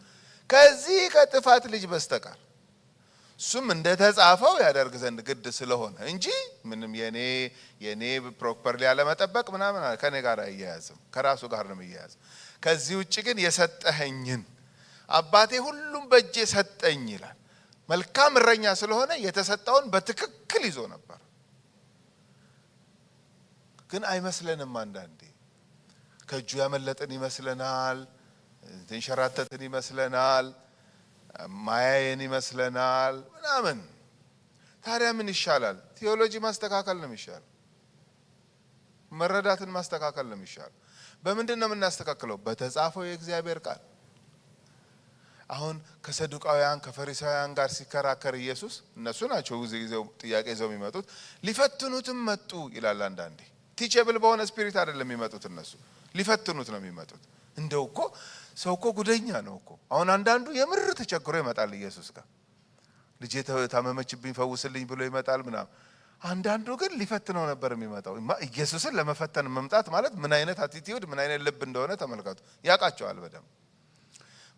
ከዚህ ከጥፋት ልጅ በስተቀር እሱም እንደተጻፈው ያደርግ ዘንድ ግድ ስለሆነ እንጂ ምንም የኔ ፕሮፐርሊ ያለ መጠበቅ ምናምን ከኔ ጋር አያያዝም፣ ከራሱ ጋር ነው የሚያያዝ። ከዚህ ውጪ ግን የሰጠኸኝን አባቴ ሁሉም በእጄ ሰጠኝ ይላል። መልካም እረኛ ስለሆነ የተሰጠውን በትክክል ይዞ ነበር። ግን አይመስለንም። አንዳንዴ ከእጁ ያመለጥን ይመስለናል፣ ተንሸራተትን ይመስለናል፣ ማያየን ይመስለናል ምናምን። ታዲያ ምን ይሻላል? ቴዎሎጂ ማስተካከል ነው የሚሻል። መረዳትን ማስተካከል ነው የሚሻል። በምንድን ነው የምናስተካክለው? በተጻፈው የእግዚአብሔር ቃል። አሁን ከሰዱቃውያን ከፈሪሳውያን ጋር ሲከራከር ኢየሱስ፣ እነሱ ናቸው ጊዜው ጥያቄ ይዘው የሚመጡት፣ ሊፈትኑትም መጡ ይላል። አንዳንዴ ቲቸብል በሆነ ስፒሪት አይደለም የሚመጡት፣ እነሱ ሊፈትኑት ነው የሚመጡት። እንደው እኮ ሰው እኮ ጉደኛ ነው እኮ። አሁን አንዳንዱ የምር ተቸግሮ ይመጣል ኢየሱስ ጋር፣ ልጄ ታመመችብኝ ፈውስልኝ ብሎ ይመጣል ምናምን። አንዳንዱ ግን ሊፈትነው ነበር የሚመጣው። ኢየሱስን ለመፈተን መምጣት ማለት ምን አይነት አቲቲዩድ ምን አይነት ልብ እንደሆነ ተመልከቱ። ያውቃቸዋል በደንብ።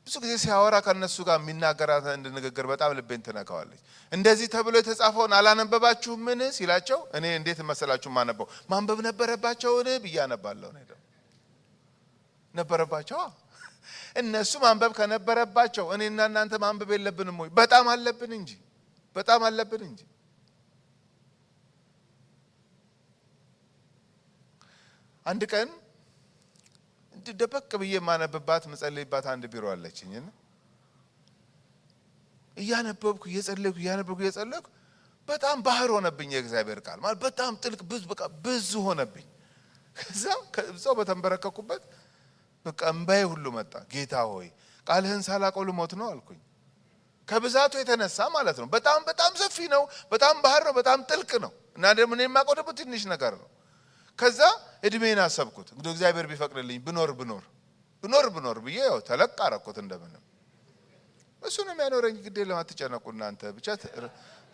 ብዙ ጊዜ ሲያወራ ከነሱ ጋር የሚናገራት አንድ ንግግር በጣም ልቤን ትነካዋለች። እንደዚህ ተብሎ የተጻፈውን አላነበባችሁም ምን ሲላቸው፣ እኔ እንዴት መሰላችሁ ማነበው? ማንበብ ነበረባቸውን ብዬ አነባለሁ ነው። ነበረባቸው። እነሱ ማንበብ ከነበረባቸው እኔና እናንተ ማንበብ የለብንም ወይ? በጣም አለብን እንጂ፣ በጣም አለብን እንጂ። አንድ ቀን ደበቅ ብዬ የማነብባት መጸለይባት አንድ ቢሮ አለችኝ። እያነበብኩ እየጸለይኩ በጣም ባህር ሆነብኝ። የእግዚአብሔር ቃል ማለት በጣም ጥልቅ ብዙ ሆነብኝ። ከዛው በተንበረከኩበት በቃ እምባዬ ሁሉ መጣ። ጌታ ሆይ ቃልህን ሳላውቀው ልሞት ነው አልኩኝ። ከብዛቱ የተነሳ ማለት ነው። በጣም ሰፊ ነው፣ በጣም ባህር ነው፣ በጣም ጥልቅ ነው። እና ደግሞ እኔ የማውቀው ደግሞ ትንሽ ነገር ነው። ከዛ እድሜን አሰብኩት። እንግዲህ እግዚአብሔር ቢፈቅድልኝ ብኖር ብዬ ያው ተለቅ አረኩት እንደምንም። እሱ ነው የሚያኖረኝ። ግዴ ለማትጨነቁ እናንተ ብቻ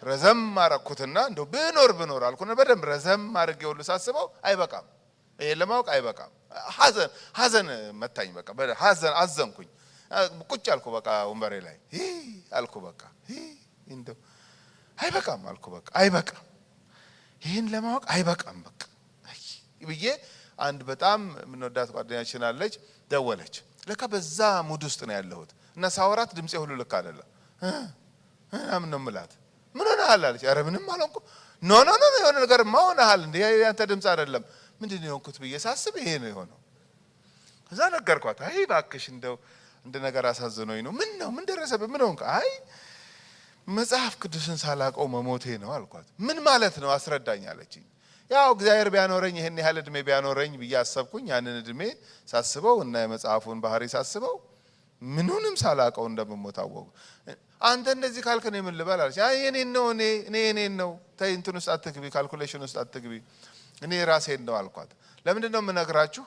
ረዘም አረኩትና እንደው ብኖር አልኩና በደንብ ረዘም አድርጌ ሁሉ ሳስበው አይበቃም፣ ይሄ ለማወቅ አይበቃም። ሐዘን መታኝ። በቃ ሐዘን አዘንኩኝ። ቁጭ አልኩ በቃ ወንበሬ ላይ አልኩ። በቃ እንደው አይበቃም አልኩ። በቃ አይበቃም፣ ይሄን ለማወቅ አይበቃም በቃ ብዬ አንድ በጣም የምንወዳት ጓደኛችን አለች፣ ደወለች። ለካ በዛ ሙድ ውስጥ ነው ያለሁት እና ሳወራት ድምጼ ሁሉ ልክ አይደለም። ምን ነው የምላት? ምን ሆነሃል አለች። ኧረ ምንም አልሆንኩም። ኖ የሆነ ነገርማ ሆነሃል እንዴ፣ ያንተ ድምጽ አይደለም። ምንድን ነው የሆንኩት ብዬ ሳስብ ይሄ ነው የሆነው። ከዛ ነገርኳት። አይ እባክሽ እንደው እንደ ነገር አሳዝኖኝ ነው። ምን ደረሰብህ? ምን ሆንክ? አይ መጽሐፍ ቅዱስን ሳላውቀው መሞቴ ነው አልኳት። ምን ማለት ነው አስረዳኝ አለችኝ። ያው እግዚአብሔር ቢያኖረኝ ይሄን ያህል እድሜ ቢያኖረኝ ብዬ አሰብኩኝ። ያንን እድሜ ሳስበው እና የመጽሐፉን ባህሪ ሳስበው ምኑንም ሳላውቀው እንደምሞት አወቅሁ። አንተ እንደዚህ ካልክ ነው ምን ልበል አለች። አይ የኔን ነው ተይ እንትን ውስጥ አትግቢ፣ ካልኩሌሽን ውስጥ አትግቢ፣ እኔ ራሴን ነው አልኳት። ለምንድን ነው የምነግራችሁ?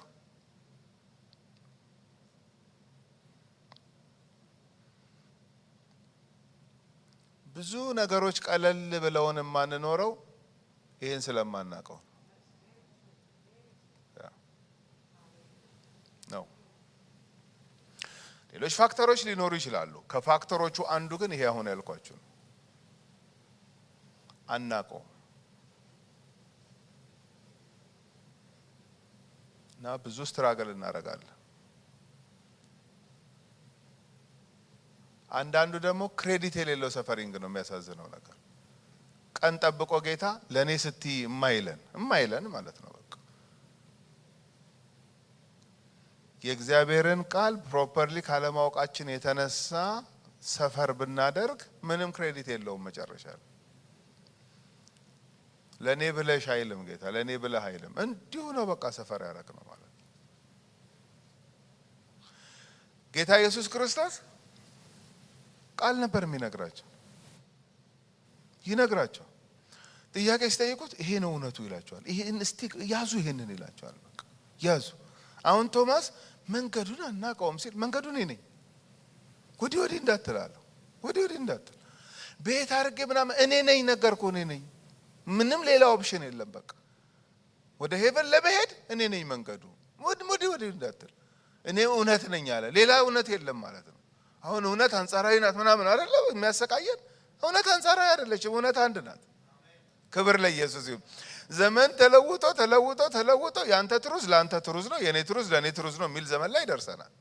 ብዙ ነገሮች ቀለል ብለውን የማንኖረው ይሄን ስለማናውቀው ነው። ሌሎች ፋክተሮች ሊኖሩ ይችላሉ። ከፋክተሮቹ አንዱ ግን ይሄ አሁን ያልኳችሁ ነው። አናውቀው እና ብዙ ስትራግል እናደርጋለን። አንዳንዱ ደግሞ ክሬዲት የሌለው ሰፈሪንግ ነው። የሚያሳዝነው ነገር ቀን ጠብቆ ጌታ ለኔ ስትይ እማይለን ማለት ነው። በቃ የእግዚአብሔርን ቃል ፕሮፐርሊ ካለማወቃችን የተነሳ ሰፈር ብናደርግ ምንም ክሬዲት የለውም መጨረሻ ላይ። ለኔ ብለሽ አይልም ጌታ፣ ለኔ ብለህ አይልም። እንዲሁ ነው በቃ ሰፈር ያደረግ ነው ማለት። ጌታ ኢየሱስ ክርስቶስ ቃል ነበር የሚነግራቸው፣ ይነግራቸው። ጥያቄ ሲጠይቁት ይሄ ነው እውነቱ ይላቸዋል። ይሄን እስቲ ያዙ፣ ይሄንን ይላቸዋል። በቃ ያዙ። አሁን ቶማስ መንገዱን አናውቀውም ሲል መንገዱን እኔ ነኝ፣ ወዲህ ወዲህ እንዳትላለሁ፣ ወዲህ ወዲህ እንዳትል፣ ቤት አድርጌ ምናምን እኔ ነኝ ነገርኩ፣ እኔ ነኝ። ምንም ሌላ ኦፕሽን የለም። በቃ ወደ ሄቨን ለመሄድ እኔ ነኝ መንገዱ፣ ወዲህ ወዲህ እንዳትል፣ እኔ እውነት ነኝ አለ። ሌላ እውነት የለም ማለት ነው። አሁን እውነት አንጻራዊ ናት ምናምን አይደለም የሚያሰቃየን። እውነት አንጻራዊ አይደለችም፣ እውነት አንድ ናት። ክብር ለኢየሱስ ይሁን። ዘመን ተለውጦ ተለውጦ ተለውጦ ያንተ ትሩዝ ለአንተ ትሩዝ ነው፣ የኔ ትሩዝ ለኔ ትሩዝ ነው የሚል ዘመን ላይ ደርሰናል።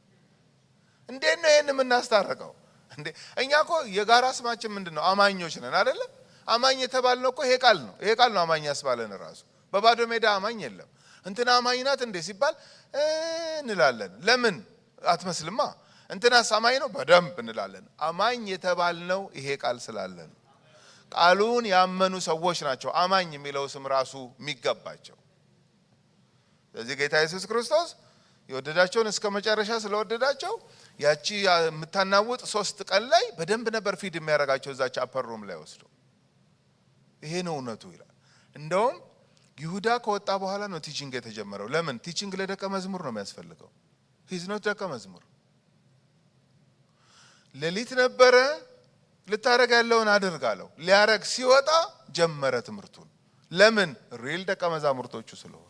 እንዴት ነው ይሄን የምናስታርቀው እንዴ? እኛ እኮ የጋራ ስማችን ምንድነው? አማኞች ነን አይደለ? አማኝ የተባልነው እኮ ይሄ ቃል ነው። ይሄ ቃል ነው አማኝ ያስባለን ራሱ። በባዶ ሜዳ አማኝ የለም። እንትና አማኝ ናት እንዴ ሲባል እንላለን። ለምን አትመስልማ? እንትናስ አማኝ ነው በደንብ እንላለን። አማኝ የተባልነው ይሄ ቃል ስላለን፣ ቃሉን ያመኑ ሰዎች ናቸው አማኝ የሚለው ስም ራሱ የሚገባቸው። ስለዚህ ጌታ ኢየሱስ ክርስቶስ የወደዳቸውን እስከ መጨረሻ ስለወደዳቸው ያቺ የምታናውጥ 3 ቀን ላይ በደንብ ነበር ፊድ የሚያደርጋቸው እዛች አፐር ሩም ላይ ወስዶ። ይሄ ነው እውነቱ ይላል። እንደውም ይሁዳ ከወጣ በኋላ ነው ቲቺንግ የተጀመረው። ለምን? ቲቺንግ ለደቀ መዝሙር ነው የሚያስፈልገው። ሂዝ ኖት ደቀ መዝሙር። ሌሊት ነበረ ልታረግ ያለውን አድርጋለሁ። ሊያረግ ሲወጣ ጀመረ ትምህርቱን። ለምን? ሪል ደቀ መዛሙርቶቹ ስለሆነ።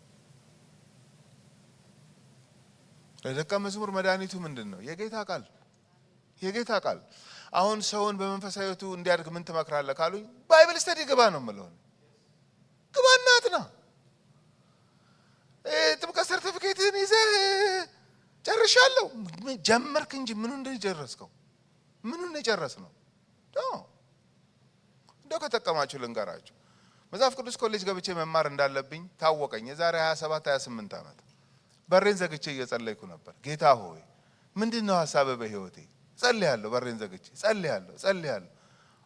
ለደቀ መዝሙር መድኃኒቱ ምንድን ነው? የጌታ ቃል፣ የጌታ ቃል። አሁን ሰውን በመንፈሳዊ ሕይወቱ እንዲያድግ ምን ትመክራለህ ካሉኝ፣ ባይብል ስተዲ ግባ ነው የምለው። ግባ እናትና ጥምቀት ሰርቲፊኬትን ይዘህ ጨርሻለሁ ጀመርክ እንጂ ምኑ እንደጨረስከው፣ ምኑ እንደጨረስነው እንደው ከጠቀማችሁ ልንገራችሁ። መጽሐፍ ቅዱስ ኮሌጅ ገብቼ መማር እንዳለብኝ ታወቀኝ። የዛሬ 27 28 ዓመት በሬን ዘግቼ እየጸለይኩ ነበር። ጌታ ሆይ ምንድነው ሐሳብህ በህይወቴ? ጸልያለሁ፣ በሬን ዘግቼ ጸልያለሁ።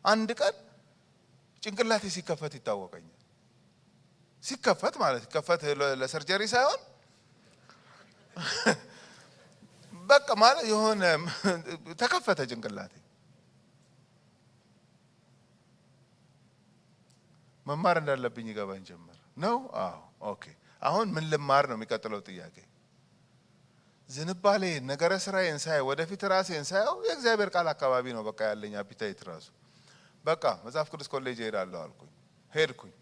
አንድ ቀን ጭንቅላቴ ሲከፈት ይታወቀኛል። ሲከፈት ማለት ሲከፈት ለሰርጀሪ ሳይሆን በቃ ማለት የሆነ ተከፈተ ጭንቅላቴ። መማር እንዳለብኝ ይገባኝ ጀመር ነው። አዎ ኦኬ። አሁን ምን ልማር ነው የሚቀጥለው ጥያቄ። ዝንባሌ ነገረ ስራዬን ሳይ ወደፊት ራሴን ሳየው የእግዚአብሔር ቃል አካባቢ ነው በቃ ያለኝ አፒታይት ራሱ። በቃ መጽሐፍ ቅዱስ ኮሌጅ እሄዳለሁ አልኩኝ። ሄድኩኝ።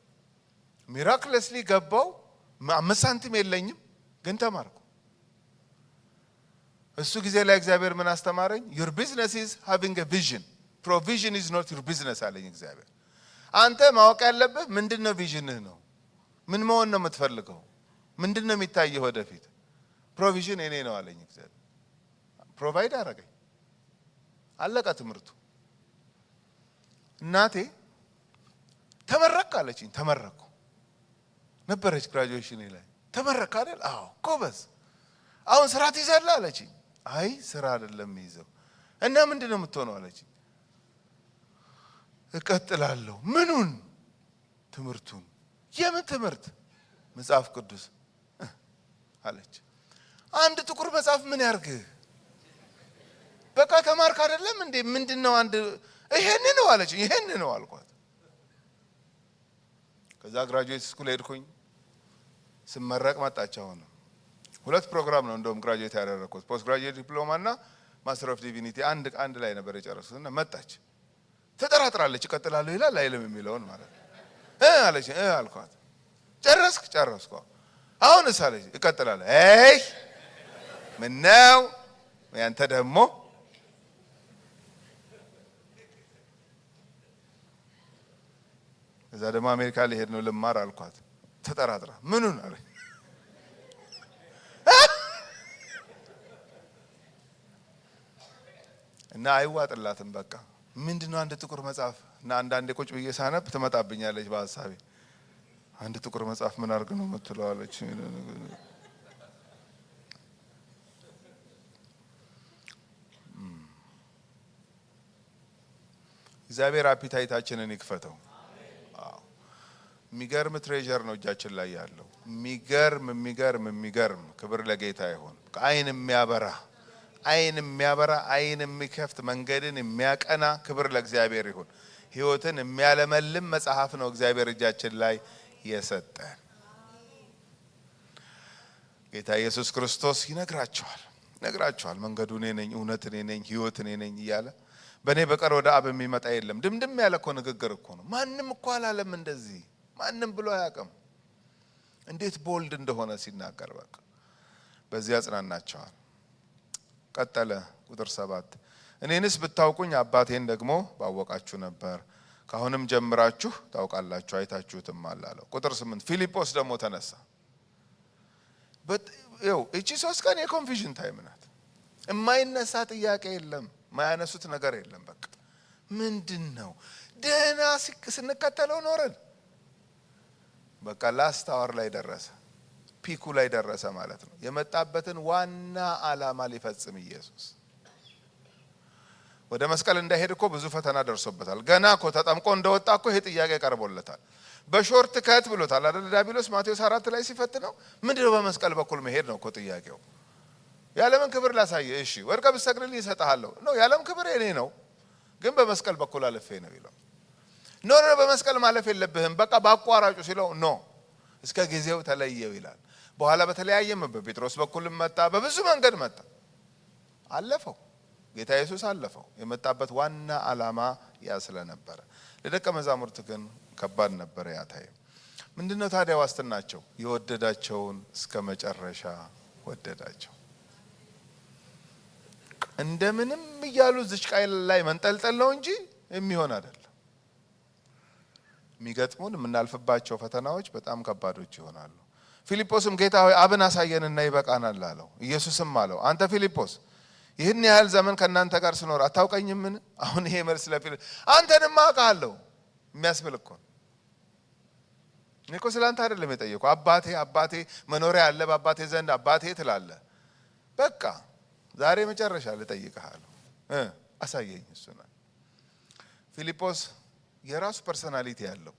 ሚራክለስሊ ገባው። 5 ሳንቲም የለኝም ግን ተማርኩ። እሱ ጊዜ ላይ እግዚአብሔር ምን አስተማረኝ? your business is having a vision, provision is not your business አለኝ እግዚአብሔር። አንተ ማወቅ ያለብህ ምንድነው ቪዥንህ ነው። ምን መሆን ነው የምትፈልገው? ምንድነው የሚታየው ወደፊት? ፕሮቪዥን እኔ ነው አለኝ እግዚአብሔር። ፕሮቫይድ አደረገኝ። አለቀ ትምህርቱ። እናቴ ተመረቅ አለችኝ። ተመረቅኩ ነበረች ግራጁዌሽን ላይ። ተመረቅ አይደል? አዎ ጎበዝ። አሁን ስራ ትይዛለህ አለችኝ። አይ ስራ አይደለም ይዘው እና ምንድነው የምትሆነው አለችኝ። እቀጥላለሁ። ምኑን? ትምህርቱን። የምን ትምህርት? መጽሐፍ ቅዱስ አለች። አንድ ጥቁር መጽሐፍ ምን ያርግህ? በቃ ተማርክ አይደለም እንዴ? ምንድነው አንድ ይሄን ነው አለች። ይሄን ነው አልኳት። ከዛ ግራጁዌት ስኩል ሄድኩኝ። ስመረቅ መጣች። አሁን 2 ፕሮግራም ነው እንደውም ግራጁዌት ያደረኩት፣ ፖስት ግራጁዌት ዲፕሎማ እና ማስተር ኦፍ ዲቪኒቲ አንድ ላይ ነበር የጨረሱት። እና መጣች። ተጠራጥራለች። እቀጥላለሁ ይላል አይልም የሚለውን ማለት አለች። አልኳት። ጨረስኩ። አሁንስ አለች። እቀጥላለሁ። ምን ነው ያንተ ደግሞ? እዛ ደግሞ አሜሪካ ሊሄድ ነው ልማር አልኳት። ተጠራጥራ ምኑን አለች። እና አይዋጥላትም በቃ ምንድነው አንድ ጥቁር መጽሐፍ እና አንዳንዴ ቁጭ ብዬ ሳነብ ትመጣብኛለች በሐሳቤ። አንድ ጥቁር መጽሐፍ ምን አድርግ ነው የምትለው አለች። እግዚአብሔር አፒታይታችንን ይክፈተው። የሚገርም ትሬዠር ነው እጃችን ላይ ያለው። የሚገርም ክብር ለጌታ ይሁን። አይን የሚያበራ አይን የሚከፍት መንገድን የሚያቀና ክብር ለእግዚአብሔር ይሁን። ሕይወትን የሚያለመልም መጽሐፍ ነው እግዚአብሔር እጃችን ላይ የሰጠን። ጌታ ኢየሱስ ክርስቶስ ይነግራቸዋል መንገዱ እኔ ነኝ፣ እውነት እኔ ነኝ፣ ሕይወት እኔ ነኝ እያለ በእኔ በቀር ወደ አብ የሚመጣ የለም። ድምድም ያለ እኮ ንግግር እኮ ነው። ማንም እኮ አላለም እንደዚህ፣ ማንም ብሎ አያውቅም። እንዴት ቦልድ እንደሆነ ሲናገር በቃ በዚህ ያጽናናቸዋል። ቀጠለ ቁጥር 7 እኔንስ ብታውቁኝ አባቴን ደግሞ ባወቃችሁ ነበር፣ ካሁንም ጀምራችሁ ታውቃላችሁ አይታችሁትም አላለው። ቁጥር 8 ፊልጶስ ደግሞ ተነሳ። እቺ 3 ቀን የኮንፊዥን ታይም ናት። የማይነሳ ጥያቄ የለም፣ የማያነሱት ነገር የለም። በቃ ምንድነው ደህና ስንከተለው ኖረን በቃ ላስት አወር ላይ ደረሰ፣ ፒኩ ላይ ደረሰ ማለት ነው። የመጣበትን ዋና ዓላማ ሊፈጽም ኢየሱስ ወደ መስቀል እንዳይሄድ እኮ ብዙ ፈተና ደርሶበታል። ገና እኮ ተጠምቆ እንደወጣ እኮ ይሄ ጥያቄ ቀርቦለታል። በሾርት ከት ብሎታል አይደል ዲያብሎስ ማቴዎስ 4 ላይ ሲፈትነው። ምንድነው በመስቀል በኩል መሄድ ነው እኮ ጥያቄው። የዓለምን ክብር ላሳየ፣ እሺ ወድቀ ብትሰግድልኝ እሰጥሃለሁ ነው። የዓለም ክብር የኔ ነው፣ ግን በመስቀል በኩል አልፌ ነው ይለው። ኖ በመስቀል ማለፍ የለብህም በቃ ባቋራጩ ሲለው ኖ እስከ ጊዜው ተለየው ይላል። በኋላ በተለያየም በጴጥሮስ በኩልም መጣ፣ በብዙ መንገድ መጣ፣ አለፈው። ጌታ ኢየሱስ አለፈው። የመጣበት ዋና ዓላማ ያ ስለነበረ ለደቀ መዛሙርት ግን ከባድ ነበር ያ ታይም። ምንድነው ታዲያ ዋስትናቸው? የወደዳቸውን እስከ መጨረሻ ወደዳቸው። እንደምንም እያሉ ዝች ቃል ላይ መንጠልጠል ነው እንጂ የሚሆን አይደለም። የሚገጥሙን የምናልፍባቸው ፈተናዎች በጣም ከባዶች ይሆናሉ። ፊልጶስም ጌታ ሆይ አብን አሳየንና ይበቃናል አለው። ኢየሱስም አለው አንተ ፊልጶስ ይህን ያህል ዘመን ከእናንተ ጋር ስኖር አታውቀኝምን? አሁን ይሄ መልስ ለፊልጶስ አንተንማ አውቃለሁ የሚያስብል እኮ ነው። እኔ እኮ ስላንተ አይደለም የጠየቁ። አባቴ መኖሪያ አለ በአባቴ ዘንድ አባቴ ትላለህ። በቃ ዛሬ መጨረሻ ልጠይቅሃለሁ፣ አሳየኝ። እሱ ነው ፊልጶስ። የራሱ ፐርሰናሊቲ ያለው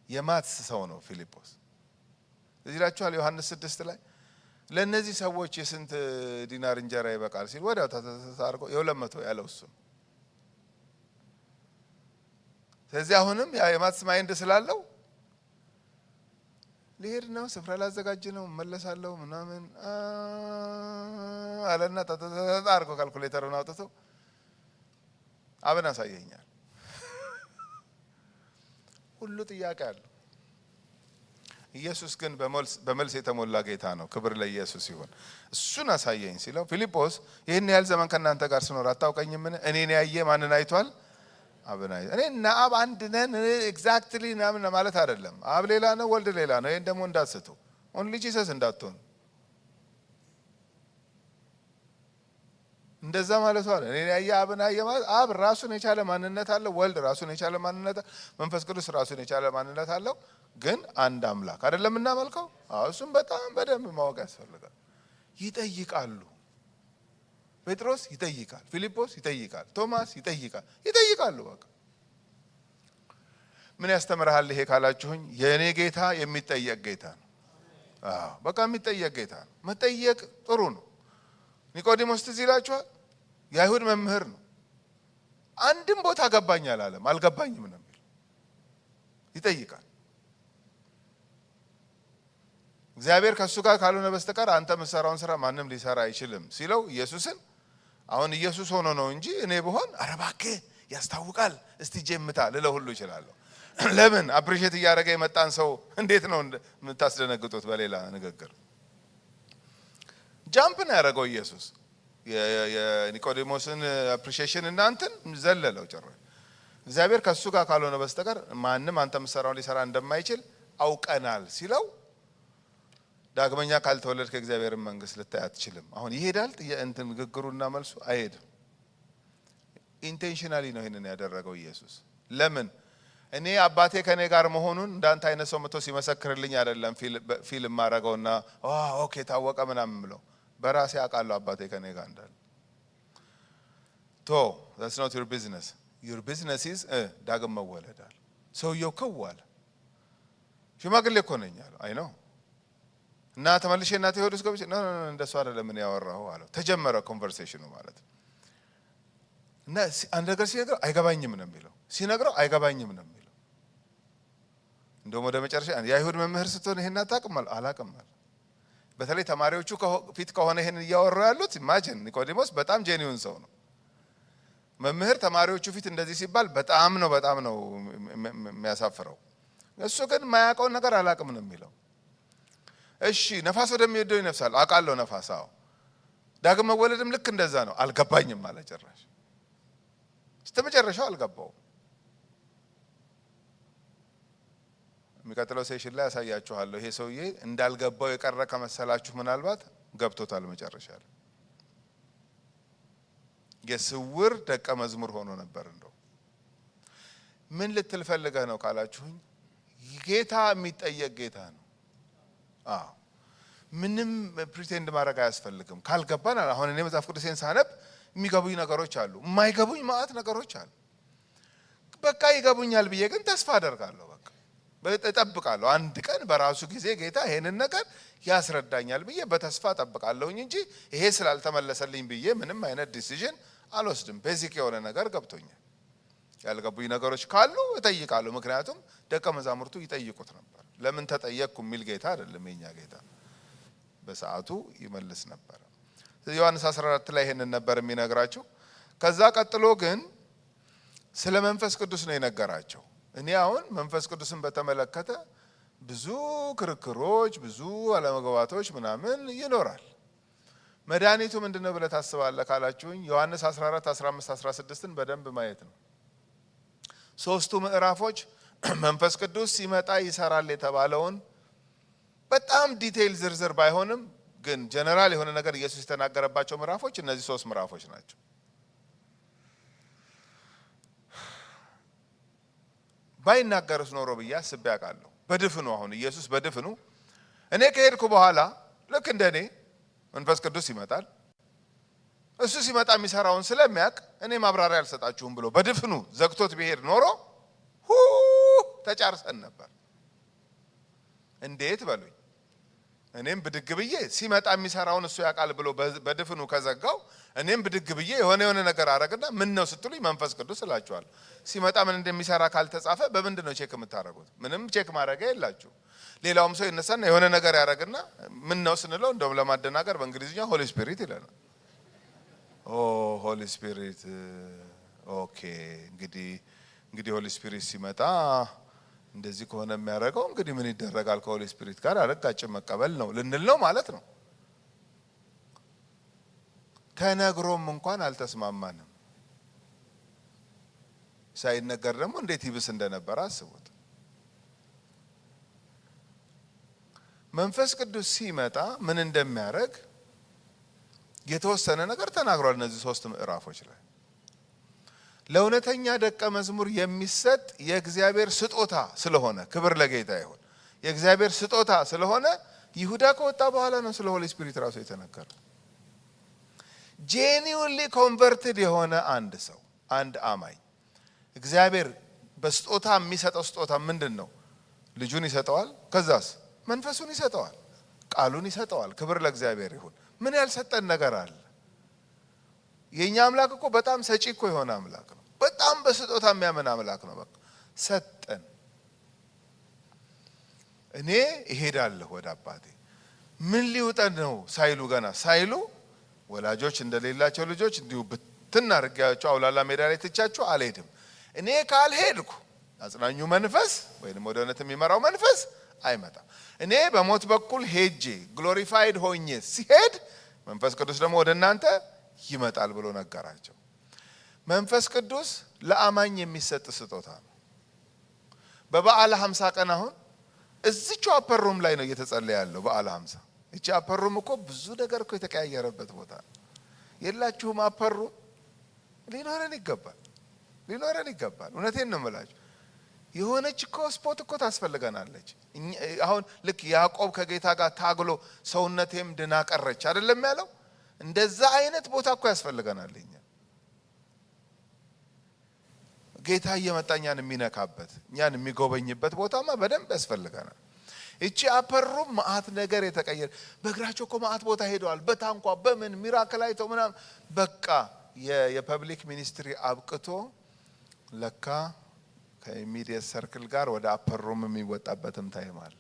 የማትስ ሰው ነው ፊልጶስ። እዚህ ላችኋል ዮሐንስ 6 ላይ ለእነዚህ ሰዎች የስንት ዲናር እንጀራ ይበቃል ሲል ወዲያው ተታርቆ የ200 ያለው እሱ። ስለዚህ አሁንም የማትስ ማይንድ ስላለው ሊሄድ ነው፣ ስፍራ ላዘጋጅ ነው፣ መለሳለሁ ምናምን አለና ተታርቆ ካልኩሌተሩን አውጥቶ አብን አሳየኛል። ሁሉ ጥያቄ አለው። ኢየሱስ ግን በመልስ የተሞላ ጌታ ነው። ክብር ለኢየሱስ ይሁን። እሱን አሳየኝ ሲለው ፊልጶስ ይህን ያህል ዘመን ከእናንተ ጋር ስኖር አታውቀኝምን? እኔን ያየ ማንን አይቷል? አብን አይቷል። እኔና አብ አንድ ነን ኤግዛክትሊ ምናምን ማለት አይደለም። አብ ሌላ ነው፣ ወልድ ሌላ ነው። ይሄን ደግሞ እንዳትስቱ፣ ኦንሊ ጂሰስ እንዳትሆን እንደዛ ማለት አለ። እኔን ያየ አብን አየ ማለት አብ ራሱን የቻለ ማንነት አለው፣ ወልድ ራሱን የቻለ ማንነት፣ መንፈስ ቅዱስ ራሱን የቻለ ማንነት አለው። ግን አንድ አምላክ አይደለም እናመልከው። እሱም በጣም በደንብ ማወቅ ያስፈልጋል። ይጠይቃሉ። ጴጥሮስ ይጠይቃል፣ ፊልጶስ ይጠይቃል፣ ቶማስ ይጠይቃሉ። በቃ ምን ያስተምርሃል ይሄ ካላችሁኝ፣ የእኔ ጌታ የሚጠየቅ ጌታ ነው። በቃ የሚጠየቅ ጌታ ነው። መጠየቅ ጥሩ ነው። ኒቆዲሞስ ትዝ ይላችኋል፣ የአይሁድ መምህር ነው። አንድም ቦታ ገባኝ አላለም፣ አልገባኝም ነው የሚል። ይጠይቃል። እግዚአብሔር ከሱ ጋር ካልሆነ በስተቀር አንተ የምትሰራውን ስራ ማንም ሊሰራ አይችልም ሲለው ኢየሱስን፣ አሁን ኢየሱስ ሆኖ ነው እንጂ እኔ ብሆን ኧረ እባክህ ያስታውቃል እስቲ ጀምታ ልለው ሁሉ እችላለሁ። ለምን አፕሪሼት እያደረገ የመጣን ሰው እንዴት ነው የምታስደነግጡት? በሌላ ንግግር ጃምፕ ነው ያደረገው ኢየሱስ። የኒቆዲሞስን አፕሪሺዬሽን እናንተን ዘለለው ጭራሽ። እግዚአብሔር ከሱ ጋር ካልሆነ በስተቀር ማንም አንተ የምትሰራውን ሊሰራ እንደማይችል አውቀናል ሲለው፣ ዳግመኛ ካልተወለድክ የእግዚአብሔርን መንግስት ልታይ አትችልም። አሁን ይሄዳል እንትን ንግግሩና መልሱ አይሄድም። ኢንቴንሽናሊ ነው ይሄንን ያደረገው ኢየሱስ። ለምን? እኔ አባቴ ከኔ ጋር መሆኑን እንዳንተ አይነት ሰው መጥቶ ሲመሰክርልኝ አይደለም ፊልም ማረገውና ኦኬ ታወቀ ምናምን ብለው፣ በራሴ አውቃለሁ አባቴ ከኔ ጋር እንዳለ። that's not your business። your business is ዳግም መወለድ አለ። ሰውየው ከዋለ ሽማግሌ እኮ ነኝ አለው። አይ ነው እና ተመልሼ እናቴ ሆድ ውስጥ ገብቼ እንደሱ አይደለም ምን ያወራው አለው። ተጀመረ ኮንቨርሴሽኑ ማለት እና አንድ ነገር ሲነግረው አይገባኝም ነው የሚለው፣ ሲነግረው አይገባኝም ነው የሚለው። እንደውም ወደ መጨረሻ የአይሁድ መምህር ስትሆን ይሄን አታውቅም አለ። አላውቅም አለ። በተለይ ተማሪዎቹ ፊት ከሆነ ይሄን እያወሩ ያሉት ኢማጂን ኒቆዲሞስ በጣም ጄኒውን ሰው ነው። መምህር ተማሪዎቹ ፊት እንደዚህ ሲባል በጣም ነው የሚያሳፍረው። እሱ ግን ማያውቀውን ነገር አላውቅም ነው የሚለው። እሺ ነፋስ ወደሚወደው ይነፍሳል አውቃለሁ ነፋስ። አዎ ዳግም መወለድም ልክ እንደዛ ነው። አልገባኝም አለ ጭራሽ። እስከመጨረሻው አልገባውም። የሚቀጥለው ሴሽን ላይ ያሳያችኋለሁ። ይሄ ሰውዬ እንዳልገባው የቀረ ከመሰላችሁ ምናልባት ገብቶታል መጨረሻ ላይ። የስውር ደቀ መዝሙር ሆኖ ነበር። እንደው ምን ልትል ፈልገህ ነው ካላችሁኝ፣ ጌታ የሚጠየቅ ጌታ ነው። አዎ ምንም ፕሪቴንድ ማድረግ አያስፈልግም። ካልገባን አሁን እኔ መጽሐፍ ቅዱሴን ሳነብ የሚገቡኝ ነገሮች አሉ፣ የማይገቡኝ ማአት ነገሮች አሉ። በቃ ይገቡኛል ብዬ ግን ተስፋ አደርጋለሁ። በቃ እጠብቃለሁ። አንድ ቀን በራሱ ጊዜ ጌታ ይሄንን ነገር ያስረዳኛል ብዬ በተስፋ እጠብቃለሁኝ እንጂ ይሄ ስላልተመለሰልኝ ብዬ ምንም አይነት ዲሲዥን አልወስድም። ቤዚክ የሆነ ነገር ገብቶኛል። ያልገቡኝ ነገሮች ካሉ እጠይቃለሁ። ምክንያቱም ደቀ መዛሙርቱ ይጠይቁት ነበር። ለምን ተጠየቅኩ የሚል ጌታ አይደለም የኛ ጌታ። በሰዓቱ ይመልስ ነበር። ዮሐንስ 14 ላይ ይሄንን ነበር የሚነግራቸው። ከዛ ቀጥሎ ግን ስለ መንፈስ ቅዱስ ነው የነገራቸው። እኔ አሁን መንፈስ ቅዱስን በተመለከተ ብዙ ክርክሮች፣ ብዙ አለመግባባቶች ምናምን ይኖራል። መድኃኒቱ ምንድነው ብለህ ታስባለህ ካላችሁኝ ዮሐንስ 14 15 16ን በደንብ ማየት ነው። ሶስቱ ምዕራፎች መንፈስ ቅዱስ ሲመጣ ይሰራል የተባለውን በጣም ዲቴይል ዝርዝር ባይሆንም ግን ጀነራል የሆነ ነገር ኢየሱስ የተናገረባቸው ምዕራፎች እነዚህ ሶስት ምዕራፎች ናቸው። ባይናገርስ ኖሮ ብዬ አስቤ አውቃለሁ። በድፍኑ አሁን ኢየሱስ በድፍኑ እኔ ከሄድኩ በኋላ ልክ እንደኔ መንፈስ ቅዱስ ይመጣል፣ እሱ ሲመጣ የሚሰራውን ስለሚያውቅ እኔ ማብራሪያ አልሰጣችሁም ብሎ በድፍኑ ዘግቶት ቢሄድ ኖሮ ተጫርሰን ነበር። እንዴት በሉኝ። እኔም ብድግ ብዬ ሲመጣ የሚሰራውን እሱ ያውቃል ብሎ በድፍኑ ከዘጋው እኔም ብድግ ብዬ የሆነ ነገር አረግና ምን ነው ስትሉኝ መንፈስ ቅዱስ እላችኋለሁ። ሲመጣ ምን እንደሚሰራ ካልተጻፈ በምንድን ነው ቼክ የምታደርጉት? ምንም ቼክ ማድረጊያ የላችሁ። ሌላውም ሰው ይነሳና የሆነ ነገር ያረግና ምን ነው ስንለው እንደውም ለማደናገር በእንግሊዝኛ ሆሊ ስፒሪት ይለናል። ኦ ሆሊ ስፒሪት ኦኬ። እንግዲህ ሆሊ ስፒሪት ሲመጣ እንደዚህ ከሆነ የሚያደርገው እንግዲህ ምን ይደረጋል? ከሆሊ ስፒሪት ጋር አረጋጭ መቀበል ነው ልንል ነው ማለት ነው። ተነግሮም እንኳን አልተስማማንም። ሳይነገር ደግሞ እንዴት ይብስ እንደነበረ አስቡት። መንፈስ ቅዱስ ሲመጣ ምን እንደሚያደርግ የተወሰነ ነገር ተናግሯል እነዚህ ሶስት ምዕራፎች ላይ። ለእውነተኛ ደቀ መዝሙር የሚሰጥ የእግዚአብሔር ስጦታ ስለሆነ ክብር ለጌታ ይሁን። የእግዚአብሔር ስጦታ ስለሆነ ይሁዳ ከወጣ በኋላ ነው ስለ ሆሊ ስፒሪት ራሱ የተነገረ። ጄኒውንሊ ኮንቨርትድ የሆነ አንድ ሰው አንድ አማኝ እግዚአብሔር በስጦታ የሚሰጠው ስጦታ ምንድን ነው? ልጁን ይሰጠዋል። ከዛስ መንፈሱን ይሰጠዋል፣ ቃሉን ይሰጠዋል። ክብር ለእግዚአብሔር ይሁን። ምን ያልሰጠን ነገር አለ? የኛ አምላክ እኮ በጣም ሰጪ እኮ የሆነ አምላክ ነው። በጣም በስጦታ የሚያምን አምላክ ነው። በቃ ሰጠን። እኔ እሄዳለሁ ወደ አባቴ ምን ሊውጠን ነው ሳይሉ ገና ሳይሉ ወላጆች እንደሌላቸው ልጆች እንዲሁ ብትን አድርጌያቸው አውላላ ሜዳ ላይ ትቻችሁ አልሄድም። እኔ ካልሄድኩ አጽናኙ መንፈስ ወይንም ወደ እውነት የሚመራው መንፈስ አይመጣም። እኔ በሞት በኩል ሄጄ ግሎሪፋይድ ሆኜ ሲሄድ መንፈስ ቅዱስ ደግሞ ወደ እናንተ ይመጣል ብሎ ነገራቸው። መንፈስ ቅዱስ ለአማኝ የሚሰጥ ስጦታ ነው። በበዓለ 50 ቀን አሁን እዚህው አፐር ሩም ላይ ነው እየተጸለየ ያለው። በዓለ 50 እቺ አፐር ሩም እኮ ብዙ ነገር እኮ የተቀያየረበት ቦታ የላችሁም? አፐር ሩም ሊኖረን ይገባል። እውነቴን ነው የምላችሁ። የሆነች እኮ ስፖት እኮ ታስፈልገናለች። አሁን ልክ ያዕቆብ ከጌታ ጋር ታግሎ ሰውነቴም ድና ቀረች አይደለም ያለው? እንደዛ አይነት ቦታ እኮ ያስፈልገናል። ጌታ እየመጣ እኛን የሚነካበት እኛን የሚጎበኝበት ቦታማ በደንብ ያስፈልገናል። እቺ አፐሩም ማአት ነገር የተቀየረ በእግራቸው እኮ ማአት ቦታ ሄደዋል። በታንኳ በምን ሚራክል አይተው ምናምን በቃ የፐብሊክ ሚኒስትሪ አብቅቶ ለካ ከኢሚዲየት ሰርክል ጋር ወደ አፐሩም የሚወጣበትም ታይም አለ።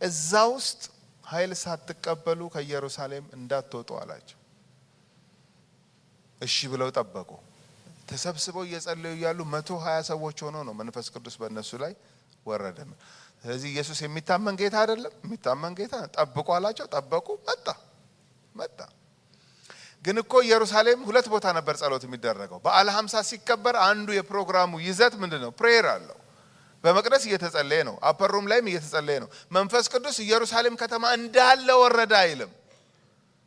እዛ ውስጥ ኃይል ሳትቀበሉ ከኢየሩሳሌም እንዳትወጡ አላቸው። እሺ ብለው ጠበቁ። ተሰብስበው እየጸለዩ ያሉ 120 ሰዎች ሆነው ነው መንፈስ ቅዱስ በእነሱ ላይ ወረደ። ስለዚህ ኢየሱስ የሚታመን ጌታ አይደለም፣ የሚታመን ጌታ። ጠብቁ አላቸው፣ ጠበቁ። መጣ። ግን እኮ ኢየሩሳሌም 2 ቦታ ነበር ጸሎት የሚደረገው። በዓለ 50 ሲከበር አንዱ የፕሮግራሙ ይዘት ምንድነው? ፕሬየር አለው። በመቅደስ እየተጸለየ ነው፣ አፐሩም ላይም እየተጸለየ ነው። መንፈስ ቅዱስ ኢየሩሳሌም ከተማ እንዳለ ወረደ አይልም።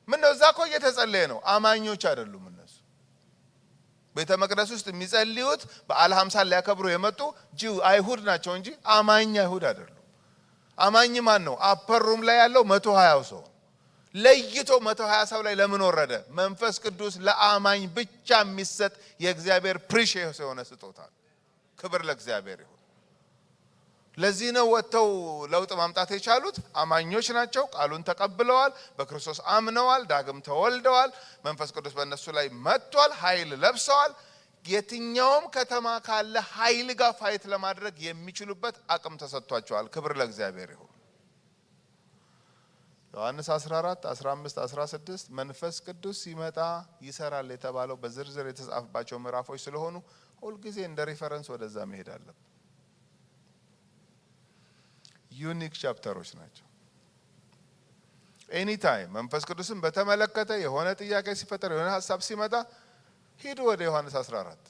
ምን ነው? እዛ እኮ እየተጸለየ ነው። አማኞች አይደሉም እነሱ። ቤተ መቅደስ ውስጥ የሚጸልዩት በዓለ 50 ሊያከብሩ የመጡ ጂው አይሁድ ናቸው እንጂ አማኝ አይሁድ አይደሉም። አማኝ ማን ነው? አፐሩም ላይ ያለው 120 ሰው ለይቶ 120 ሰው ላይ ለምን ወረደ? መንፈስ ቅዱስ ለአማኝ ብቻ የሚሰጥ የእግዚአብሔር ፕሪሺየስ የሆነ ስጦታ። ክብር ለእግዚአብሔር ይሁን። ለዚህ ነው ወጥተው ለውጥ ማምጣት የቻሉት አማኞች ናቸው። ቃሉን ተቀብለዋል፣ በክርስቶስ አምነዋል፣ ዳግም ተወልደዋል። መንፈስ ቅዱስ በእነሱ ላይ መጥቷል፣ ኃይል ለብሰዋል። የትኛውም ከተማ ካለ ኃይል ጋር ፋይት ለማድረግ የሚችሉበት አቅም ተሰጥቷቸዋል። ክብር ለእግዚአብሔር ይሁን። ዮሐንስ 14 15 16 መንፈስ ቅዱስ ሲመጣ ይሰራል የተባለው በዝርዝር የተጻፈባቸው ምዕራፎች ስለሆኑ ሁልጊዜ እንደ ሪፈረንስ ወደዛ መሄድ አለብን። ዩኒክ ቻፕተሮች ናቸው። ኤኒ ታይም መንፈስ ቅዱስን በተመለከተ የሆነ ጥያቄ ሲፈጠር የሆነ ሀሳብ ሲመጣ ሂዱ ወደ ዮሐንስ 14።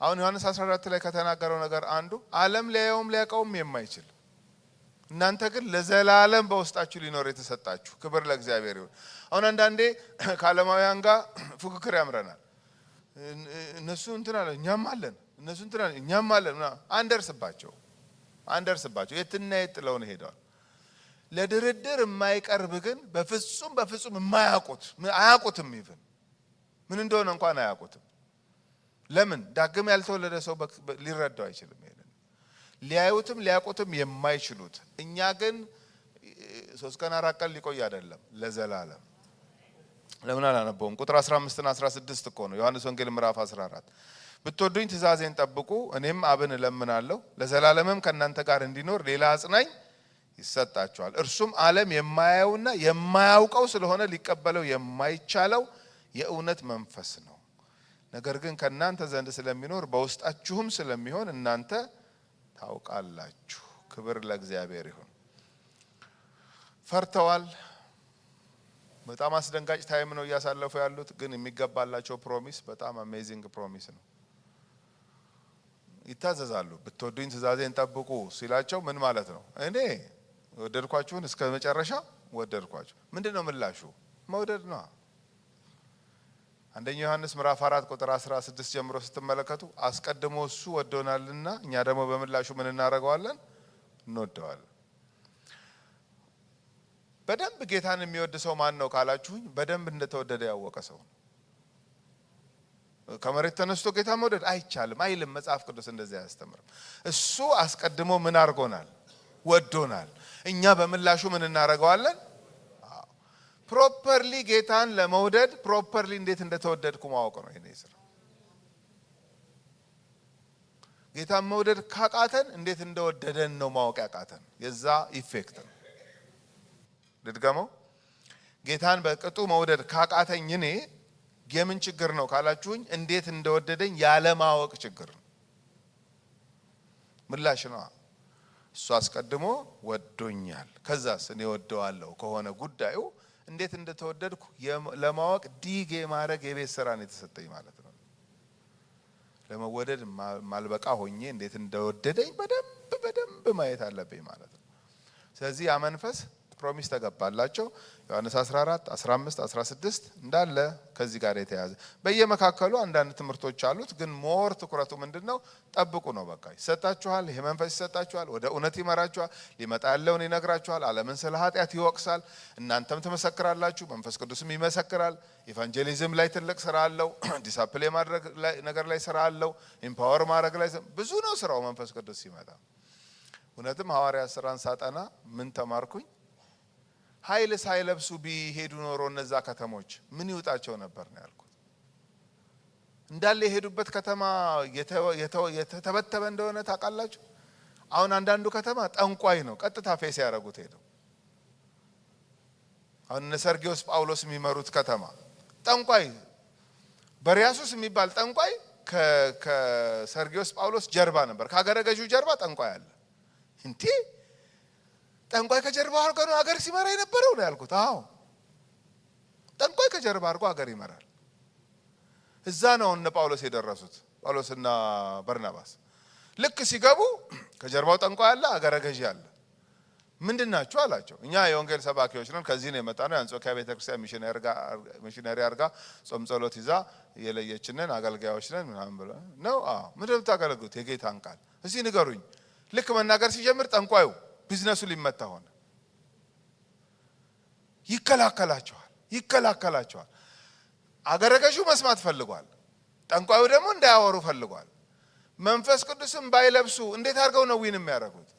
አሁን ዮሐንስ 14 ላይ ከተናገረው ነገር አንዱ ዓለም ሊያየውም ሊያውቀውም የማይችል እናንተ ግን ለዘላለም በውስጣችሁ ሊኖር የተሰጣችሁ። ክብር ለእግዚአብሔር ይሁን። አሁን አንዳንዴ ከዓለማውያን ጋር ፉክክር ያምረናል። እነሱ እንትን አለ እኛም አለን፣ እነሱ እንትን አለ እኛም አለን። አንደርስባቸው የትና የት ጥለውን ሄደዋል። ለድርድር የማይቀርብ ግን በፍጹም አያውቁትም። ይፍን ምን እንደሆነ እንኳን አያውቁትም። ለምን? ዳግም ያልተወለደ ሰው ሊረዳው አይችልም። ይሄንን ሊያዩትም ሊያውቁትም የማይችሉት እኛ ግን 3 ቀን 4 ቀን ሊቆይ አይደለም፣ ለዘላለም። ለምን አላነበውም? ቁጥር 15 እና 16 እኮ ነው ዮሐንስ ወንጌል ምዕራፍ 14 ብትወዱኝ ትእዛዜን ጠብቁ፣ እኔም አብን እለምናለሁ ለዘላለምም ከእናንተ ጋር እንዲኖር ሌላ አጽናኝ ይሰጣችኋል። እርሱም ዓለም የማያየውና የማያውቀው ስለሆነ ሊቀበለው የማይቻለው የእውነት መንፈስ ነው። ነገር ግን ከእናንተ ዘንድ ስለሚኖር በውስጣችሁም ስለሚሆን እናንተ ታውቃላችሁ። ክብር ለእግዚአብሔር ይሁን። ፈርተዋል። በጣም አስደንጋጭ ታይም ነው እያሳለፉ ያሉት። ግን የሚገባላቸው ፕሮሚስ በጣም አሜዚንግ ፕሮሚስ ነው። ይታዘዛሉ። ብትወዱኝ ትእዛዜን ጠብቁ ሲላቸው ምን ማለት ነው? እኔ ወደድኳችሁን እስከ መጨረሻ ወደድኳችሁ። ምንድነው ምላሹ? መውደድ ነው። አንደኛ ዮሐንስ ምዕራፍ 4 ቁጥር 16 ጀምሮ ስትመለከቱ አስቀድሞ እሱ ወዶናልና እኛ ደግሞ በምላሹ ምን እናደርገዋለን? እንወደዋለን። በደንብ ጌታን የሚወድ ሰው ማን ነው ካላችሁኝ፣ በደንብ እንደተወደደ ያወቀ ሰው ነው። ከመሬት ተነስቶ ጌታ መውደድ አይቻልም አይልም መጽሐፍ ቅዱስ እንደዚህ አያስተምርም። እሱ አስቀድሞ ምን አድርጎናል? ወዶናል። እኛ በምላሹ ምን እናደርገዋለን? ፕሮፐርሊ ጌታን ለመውደድ ፕሮፐርሊ እንዴት እንደተወደድኩ ማወቅ ነው የኔ ስራ። ጌታን መውደድ ካቃተን እንዴት እንደወደደን ነው ማወቅ ያቃተን። የዛ ኢፌክት ነው። ልድገመው። ጌታን በቅጡ መውደድ ካቃተኝ እኔ የምን ችግር ነው ካላችሁኝ፣ እንዴት እንደወደደኝ ያለማወቅ ችግር ነው። ምላሽ ነው። እሱ አስቀድሞ ወዶኛል፣ ከዛስ እኔ ወደዋለሁ ከሆነ ጉዳዩ እንዴት እንደተወደድኩ ለማወቅ ዲግ የማድረግ የቤት ስራ ነው የተሰጠኝ ማለት ነው። ለመወደድ ማልበቃ ሆኜ እንዴት እንደወደደኝ በደንብ ማየት አለብኝ ማለት ነው። ስለዚህ ያ መንፈስ ፕሮሚስ ተገባላቸው። ዮሐንስ 14 15 16 እንዳለ ከዚህ ጋር የተያዘ በየመካከሉ አንዳንድ ትምህርቶች አሉት። ግን ሞር ትኩረቱ ምንድነው? ጠብቁ ነው። በቃ ይሰጣችኋል፣ ይሄ መንፈስ ይሰጣችኋል፣ ወደ እውነት ይመራችኋል፣ ሊመጣ ያለውን ይነግራችኋል፣ ዓለምን ስለ ኃጢአት ይወቅሳል፣ እናንተም ትመሰክራላችሁ፣ መንፈስ ቅዱስም ይመሰክራል። ኢቫንጀሊዝም ላይ ትልቅ ስራ አለው። ዲሳፕል ማድረግ ነገር ላይ ስራ አለው። ኢምፓወር ማድረግ ላይ ብዙ ነው ስራው መንፈስ ቅዱስ ሲመጣ። እውነትም ሐዋርያት ሥራን ሳጠና ምን ተማርኩኝ? ኃይል ሳይለብሱ ቢሄዱ ኖሮ እነዛ ከተሞች ምን ይውጣቸው ነበር ነው ያልኩት። እንዳለ የሄዱበት ከተማ የተተበተበ እንደሆነ ታውቃላችሁ። አሁን አንዳንዱ ከተማ ጠንቋይ ነው፣ ቀጥታ ፌስ ያደረጉት ሄደው። አሁን እነ ሰርጊዮስ ጳውሎስ የሚመሩት ከተማ ጠንቋይ፣ በሪያሱስ የሚባል ጠንቋይ ከሰርጊዮስ ጳውሎስ ጀርባ ነበር፣ ከሀገረ ገዢው ጀርባ ጠንቋይ አለ። እንዴ ጠንቋይ ከጀርባ አድርጎ ነው ሀገር ሲመራ የነበረው ነው ያልኩት። አዎ ጠንቋይ ከጀርባ አድርጎ ሀገር ይመራል። እዛ ነው እነ ጳውሎስ የደረሱት። ጳውሎስና በርናባስ ልክ ሲገቡ ከጀርባው ጠንቋይ አለ፣ ሀገረ ገዢ አለ። ምንድናችሁ አላቸው። እኛ የወንጌል ሰባኪዎች ነን፣ ከዚህ ነው የመጣ ነው። የአንጾኪያ ቤተክርስቲያን ሚሽነሪ አርጋ ጾም ጸሎት ይዛ የለየችንን አገልጋዮች ነን ምናምን ብለው ነው። አዎ ምንድነው የምታገለግሉት? የጌታን ቃል እስቲ ንገሩኝ። ልክ መናገር ሲጀምር ጠንቋዩ ቢዝነሱ ሊመታ ሆነ። ይከላከላቸዋል። አገረ ገዢው መስማት ፈልጓል፣ ጠንቋዩ ደግሞ እንዳያወሩ ፈልጓል። መንፈስ ቅዱስም ባይለብሱ እንዴት አድርገው ነው ዊን የሚያደርጉት?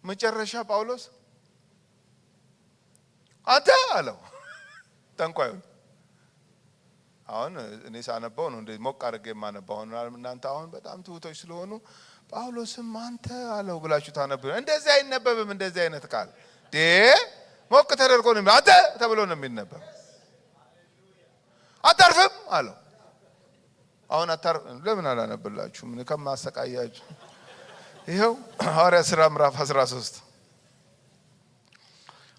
መጨረሻ ጳውሎስ አንተ አለው ጠንቋዩን። አሁን እኔ ሳነባው ነው እንደ ሞቅ አድርጌ የማነባው። እናንተ አሁን በጣም ትሁቶች ስለሆኑ ጳውሎስም አንተ አለው ብላችሁ ታነቡ። እንደዚህ አይነበብም። እንደዚህ አይነት ቃል ሞቅ ተደርጎ ነው አንተ ተብሎ ነው የሚነበብ። አታርፍም አለው። አሁን አታርፍ ለምን አላነብላችሁ? ምን ከማሰቃያችሁ? ይሄው ሐዋርያ ሥራ ምዕራፍ 13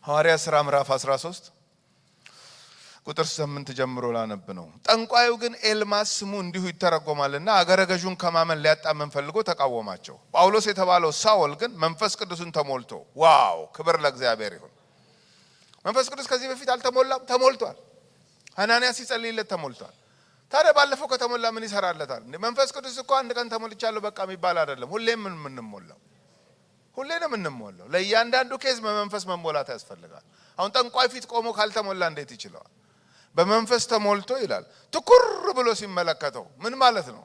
ሐዋርያ ሥራ ምዕራፍ 13 ቁጥር 8 ጀምሮ ላነብ ነው። ጠንቋዩ ግን ኤልማስ ስሙ እንዲሁ ይተረጎማልና አገረ ገዡን ከማመን ሊያጣመን ፈልጎ ተቃወማቸው። ጳውሎስ የተባለው ሳውል ግን መንፈስ ቅዱስን ተሞልቶ፣ ዋው ክብር ለእግዚአብሔር ይሁን። መንፈስ ቅዱስ ከዚህ በፊት አልተሞላም? ተሞልቷል። ሐናንያ ሲጸልይለት ተሞልቷል። ታዲያ ባለፈው ከተሞላ ምን ይሰራለታል? መንፈስ ቅዱስ እኮ አንድ ቀን ተሞልቻለሁ በቃ የሚባል አይደለም። ሁሌም የምንሞላው ሁሌ ነው የምንሞላው። ለእያንዳንዱ ኬዝ በመንፈስ መሞላት ያስፈልጋል። አሁን ጠንቋይ ፊት ቆሞ ካልተሞላ እንዴት ይችላል? በመንፈስ ተሞልቶ ይላል። ትኩር ብሎ ሲመለከተው ምን ማለት ነው?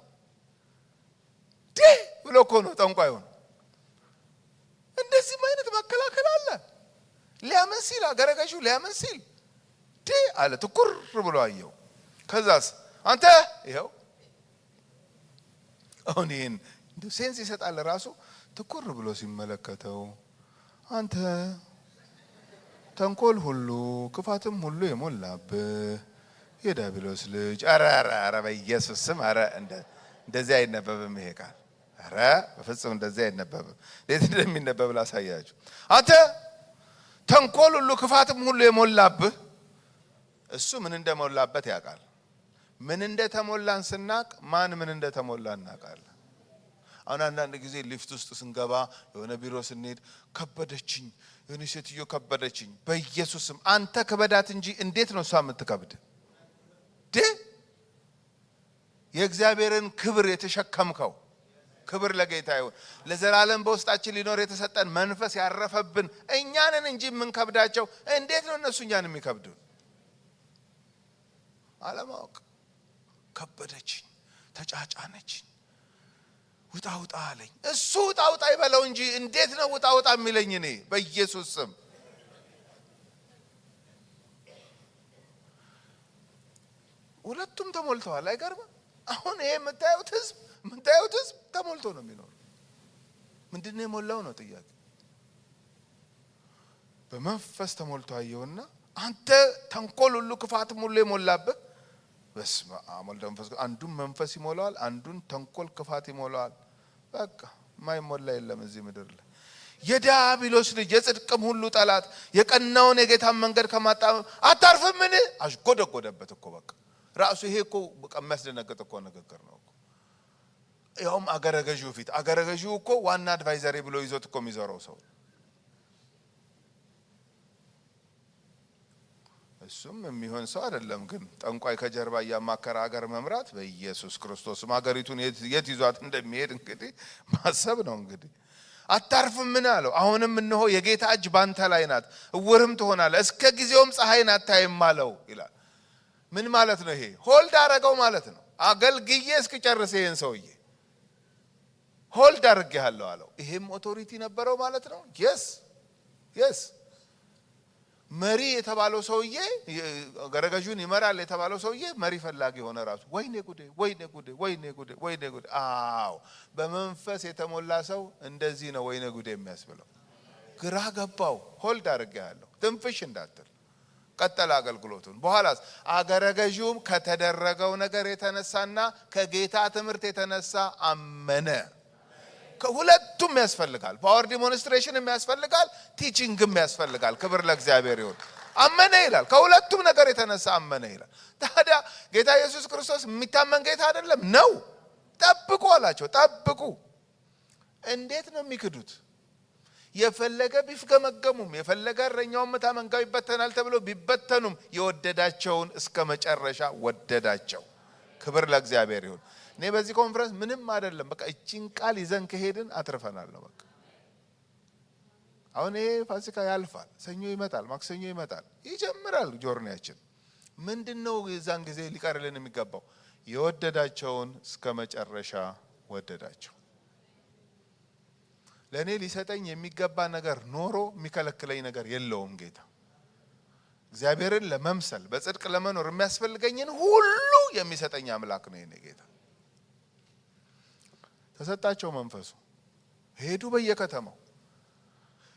ብሎ እኮ ነው ጠንቋዩ። እንደዚህ አይነት መከላከል አለ። ሊያምን ሲል አገረ ገዢው ሊያምን ሲል አለ። ትኩር ብሎ አየው። ከዛስ አንተ ይኸው አሁን ይሄን ሴንስ ይሰጣል ራሱ። ትኩር ብሎ ሲመለከተው አንተ ተንኮል ሁሉ ክፋትም ሁሉ የሞላብህ የዲያብሎስ ልጅ። ኧረ በኢየሱስ ስም ኧረ እንደዚህ አይነበብም ይሄ ቃል። ኧረ በፍጹም እንደዚህ አይነበብም። እንዴት እንደሚነበብ ላሳያችሁ። አንተ ተንኮል ሁሉ ክፋትም ሁሉ የሞላብህ። እሱ ምን እንደሞላበት ያውቃል። ምን እንደተሞላን ስናቅ ማን ምን እንደተሞላ እናውቃለን። አሁን አንዳንድ ጊዜ ሊፍት ውስጥ ስንገባ የሆነ ቢሮ ስንሄድ ከበደችኝ፣ የሆነ ሴትዮ ከበደችኝ። በኢየሱስም አንተ ክበዳት እንጂ እንዴት ነው እሷ የምትከብድ? የእግዚአብሔርን ክብር የተሸከምከው ክብር ለጌታ ይሁን። ለዘላለም በውስጣችን ሊኖር የተሰጠን መንፈስ ያረፈብን እኛንን እንጂ የምንከብዳቸው እንዴት ነው እነሱ እኛን የሚከብዱን? አለማወቅ። ከበደችኝ፣ ተጫጫነችኝ፣ ውጣ ውጣ አለኝ። እሱ ውጣ ውጣ ይበለው እንጂ እንዴት ነው ውጣ ውጣ የሚለኝ? እኔ በኢየሱስ ስም ሁለቱም ተሞልተዋል። አይገርምም? አሁን ይሄ የምታዩት ህዝብ ተሞልቶ ነው የሚኖር። ምንድነው የሞላው ነው ጥያቄ። በመንፈስ ተሞልቶ አየውና አንተ ተንኮል ሁሉ ክፋትም ሁሉ የሞላብህ። በስመ አብ ወልድ መንፈስ ቅዱስ። አንዱን መንፈስ ይሞላዋል፣ አንዱን ተንኮል ክፋት ይሞላዋል። በቃ ማይሞላ የለም እዚህ ምድር ላይ። የዲያብሎስ ልጅ የጽድቅም ሁሉ ጠላት የቀናውን የጌታን መንገድ ከማጣመም አታርፍም። ምን አሽጎደጎደበት እኮ በቃ ራሱ። ይሄ እኮ በቃ የሚያስደነግጥ እኮ ንግግር ነው እኮ። ያውም አገረገዢው ፊት። አገረገዢው እኮ ዋና አድቫይዘሪ ብሎ ይዞት እኮ የሚዞረው ሰው። እሱም የሚሆን ሰው አይደለም። ግን ጠንቋይ ከጀርባ እያማከረ አገር መምራት በኢየሱስ ክርስቶስም አገሪቱን የት ይዟት እንደሚሄድ እንግዲህ ማሰብ ነው። እንግዲህ አታርፍም ምን አለው? አሁንም እነሆ የጌታ እጅ ባንተ ላይ ናት፣ እውርም ትሆናለህ፣ እስከ ጊዜውም ፀሐይን አታይም አለው ይላል። ምን ማለት ነው? ይሄ ሆልድ አረገው ማለት ነው። አገልግዬ እስክጨርስ ይሄን ሰውዬ ሆልድ አድርጌሃለሁ አለው። ይሄም ኦቶሪቲ ነበረው ማለት ነው። የስ መሪ የተባለው ሰውዬ ገረገዡን ይመራል የተባለው ሰውዬ መሪ ፈላጊ ሆነ ራሱ። ወይኔ ጉዴ፣ ወይኔ ጉዴ፣ ወይኔ ጉዴ፣ ወይኔ ጉዴ። አዎ በመንፈስ የተሞላ ሰው እንደዚህ ነው ወይኔ ጉዴ የሚያስብለው። ግራ ገባው። ሆልድ አድርጌሃለሁ ትንፍሽ እንዳትል ቀጠለ አገልግሎቱን። በኋላስ አገረገዡም ከተደረገው ነገር የተነሳና ከጌታ ትምህርት የተነሳ አመነ። ከሁለቱም ያስፈልጋል። ፓወር ዲሞንስትሬሽንም ያስፈልጋል፣ ቲቺንግም ያስፈልጋል። ክብር ለእግዚአብሔር ይሁን። አመነ ይላል። ከሁለቱም ነገር የተነሳ አመነ ይላል። ታዲያ ጌታ ኢየሱስ ክርስቶስ የሚታመን ጌታ አይደለም ነው? ጠብቁ አላቸው። ጠብቁ። እንዴት ነው የሚክዱት? የፈለገ ቢፍገመገሙም የፈለገ እረኛውን ምታ መንጋው ይበተናል ተብሎ ቢበተኑም የወደዳቸውን እስከ መጨረሻ ወደዳቸው። ክብር ለእግዚአብሔር ይሁን። እኔ በዚህ ኮንፈረንስ ምንም አይደለም፣ በቃ እቺን ቃል ይዘን ከሄድን አትርፈናል ነው በቃ። አሁን ይሄ ፋሲካ ያልፋል፣ ሰኞ ይመጣል፣ ማክሰኞ ይመጣል፣ ይጀምራል ጆርኒያችን። ምንድነው የዛን ጊዜ ሊቀርልን የሚገባው? የወደዳቸውን እስከ መጨረሻ ወደዳቸው። ለኔ ሊሰጠኝ የሚገባ ነገር ኖሮ የሚከለክለኝ ነገር የለውም ጌታ። እግዚአብሔርን ለመምሰል በጽድቅ ለመኖር የሚያስፈልገኝን ሁሉ የሚሰጠኝ አምላክ ነው የኔ ጌታ። ተሰጣቸው መንፈሱ። ሄዱ በየከተማው።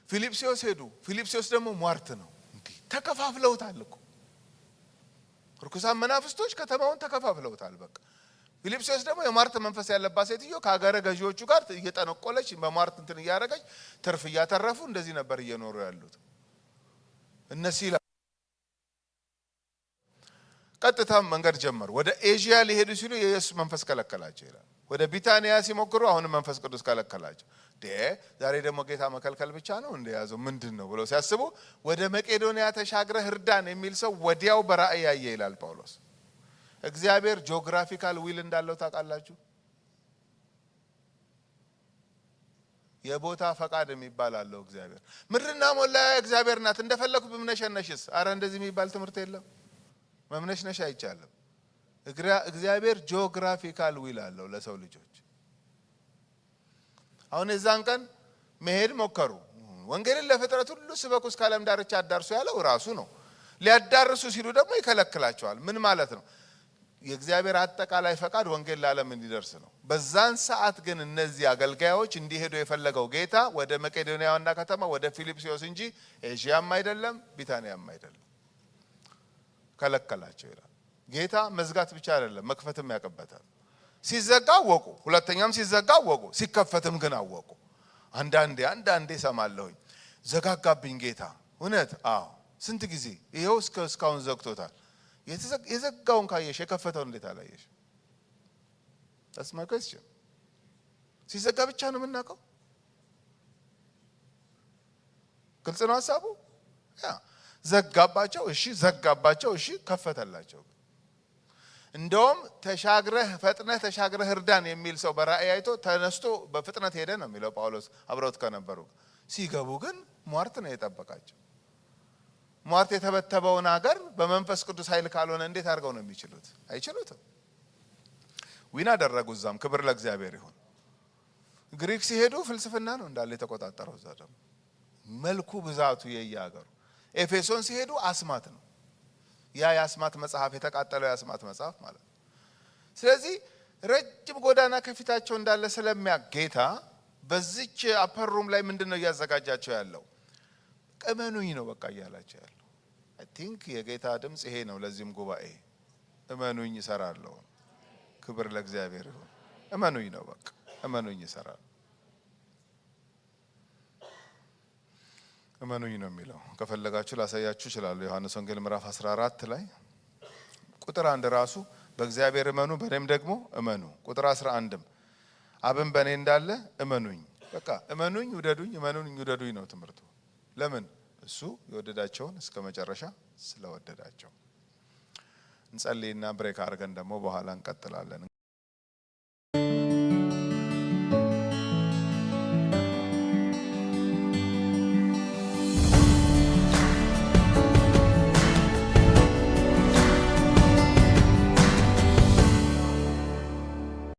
ፊልጵስዩስ ሄዱ። ፊልጵስዩስ ደግሞ ሟርት ነው። እንዲህ ተከፋፍለውታል እኮ ርኩሳን መናፍስቶች ከተማውን ተከፋፍለውታል በቃ። ፊልጵስዩስ ደግሞ የሟርት መንፈስ ያለባት ሴትዮ ከሀገረ ገዢዎቹ ጋር እየጠነቆለች በሟርት እንትን እያደረገች ትርፍ እያተረፉ እንደዚህ ነበር እየኖሩ ያሉት። እነሲላ ቀጥታ መንገድ ጀመሩ። ወደ ኤዥያ ሊሄዱ ሲሉ የኢየሱስ መንፈስ ከለከላቸው ይላል። ወደ ቢታንያ ሲሞክሩ አሁንም መንፈስ ቅዱስ ከለከላቸው። ዛሬ ደግሞ ጌታ መከልከል ብቻ ነው እንደያዘው ምንድን ነው ብለው ሲያስቡ ወደ መቄዶንያ ተሻግረህ እርዳን የሚል ሰው ወዲያው በራእይ ያየ ይላል ጳውሎስ። እግዚአብሔር ጂኦግራፊካል ዊል እንዳለው ታውቃላችሁ? የቦታ ፈቃድ የሚባል አለው እግዚአብሔር። ምድርና ሞላ እግዚአብሔር ናት፣ እንደፈለኩ ብምነሸነሽስ? አረ እንደዚህ የሚባል ትምህርት የለም። መምነሽነሽ አይቻልም። እግዚአብሔር ጂኦግራፊካል ዊል አለው ለሰው ልጆች። አሁን የዛን ቀን መሄድ ሞከሩ። ወንጌልን ለፍጥረት ሁሉ ስበኩ እስከ ዓለም ዳርቻ አዳርሱ ያለው ራሱ ነው። ሊያዳርሱ ሲሉ ደግሞ ይከለክላቸዋል። ምን ማለት ነው? የእግዚአብሔር አጠቃላይ ፈቃድ ወንጌል ለዓለም እንዲደርስ ነው። በዛን ሰዓት ግን እነዚህ አገልጋዮች እንዲሄዱ የፈለገው ጌታ ወደ መቄዶንያ ዋና ከተማ ወደ ፊልጵስዩስ እንጂ ኤዥያም አይደለም ቢታንያም አይደለም። ከለከላቸው ይላል። ጌታ መዝጋት ብቻ አይደለም መክፈትም ያቀበታል። ሲዘጋ አወቁ፣ ሁለተኛም ሲዘጋ አወቁ፣ ሲከፈትም ግን አወቁ። አንዳንዴ ሰማለሁኝ ዘጋጋብኝ ጌታ። እውነት? አዎ። ስንት ጊዜ ይሄው እስካሁን ዘግቶታል። የዘጋውን ካየሽ የከፈተውን እንዴት አላየሽ? that's my question። ሲዘጋ ብቻ ነው የምናውቀው። ግልጽ ነው ሐሳቡ። ዘጋባቸው፣ እሺ፣ ዘጋባቸው፣ እሺ፣ ከፈተላቸው። እንደውም ፈጥነህ ተሻግረህ እርዳን የሚል ሰው በራእይ አይቶ ተነስቶ በፍጥነት ሄደ ነው የሚለው ጳውሎስ አብረውት ከነበሩ። ሲገቡ ግን ሟርት ነው የጠበቃቸው። ሟርት የተበተበውን ሀገር በመንፈስ ቅዱስ ኃይል ካልሆነ እንዴት አድርገው ነው የሚችሉት? አይችሉትም። ዊና አደረጉ እዛም። ክብር ለእግዚአብሔር ይሁን። ግሪክ ሲሄዱ ፍልስፍና ነው እንዳለ የተቆጣጠረው። እዛ ደግሞ መልኩ ብዛቱ የየሀገሩ። ኤፌሶን ሲሄዱ አስማት ነው። ያ የአስማት መጽሐፍ የተቃጠለው የአስማት መጽሐፍ ማለት ነው። ስለዚህ ረጅም ጎዳና ከፊታቸው እንዳለ ስለሚያጌታ በዚች አፐሩም ላይ ምንድነው እያዘጋጃቸው ያለው? እመኑኝ ነው በቃ እያላቸው ያለው። አይ ቲንክ የጌታ ድምጽ ይሄ ነው ለዚህም ጉባኤ። እመኑኝ እሰራለሁ። ክብር ለእግዚአብሔር ይሁን። እመኑኝ ነው በቃ እመኑኝ እሰራለሁ። እመኑኝ ነው የሚለው። ከፈለጋችሁ ላሳያችሁ እችላለሁ። ዮሐንስ ወንጌል ምዕራፍ 14 ላይ ቁጥር 1 ራሱ በእግዚአብሔር እመኑ በእኔም ደግሞ እመኑ። ቁጥር 11ም አብን በእኔ እንዳለ እመኑኝ። በቃ እመኑኝ፣ ውደዱኝ፣ እመኑኝ፣ ውደዱኝ ነው ትምህርቱ። ለምን? እሱ የወደዳቸውን እስከ መጨረሻ ስለወደዳቸው። እንጸልይና ብሬክ አድርገን ደግሞ በኋላ እንቀጥላለን።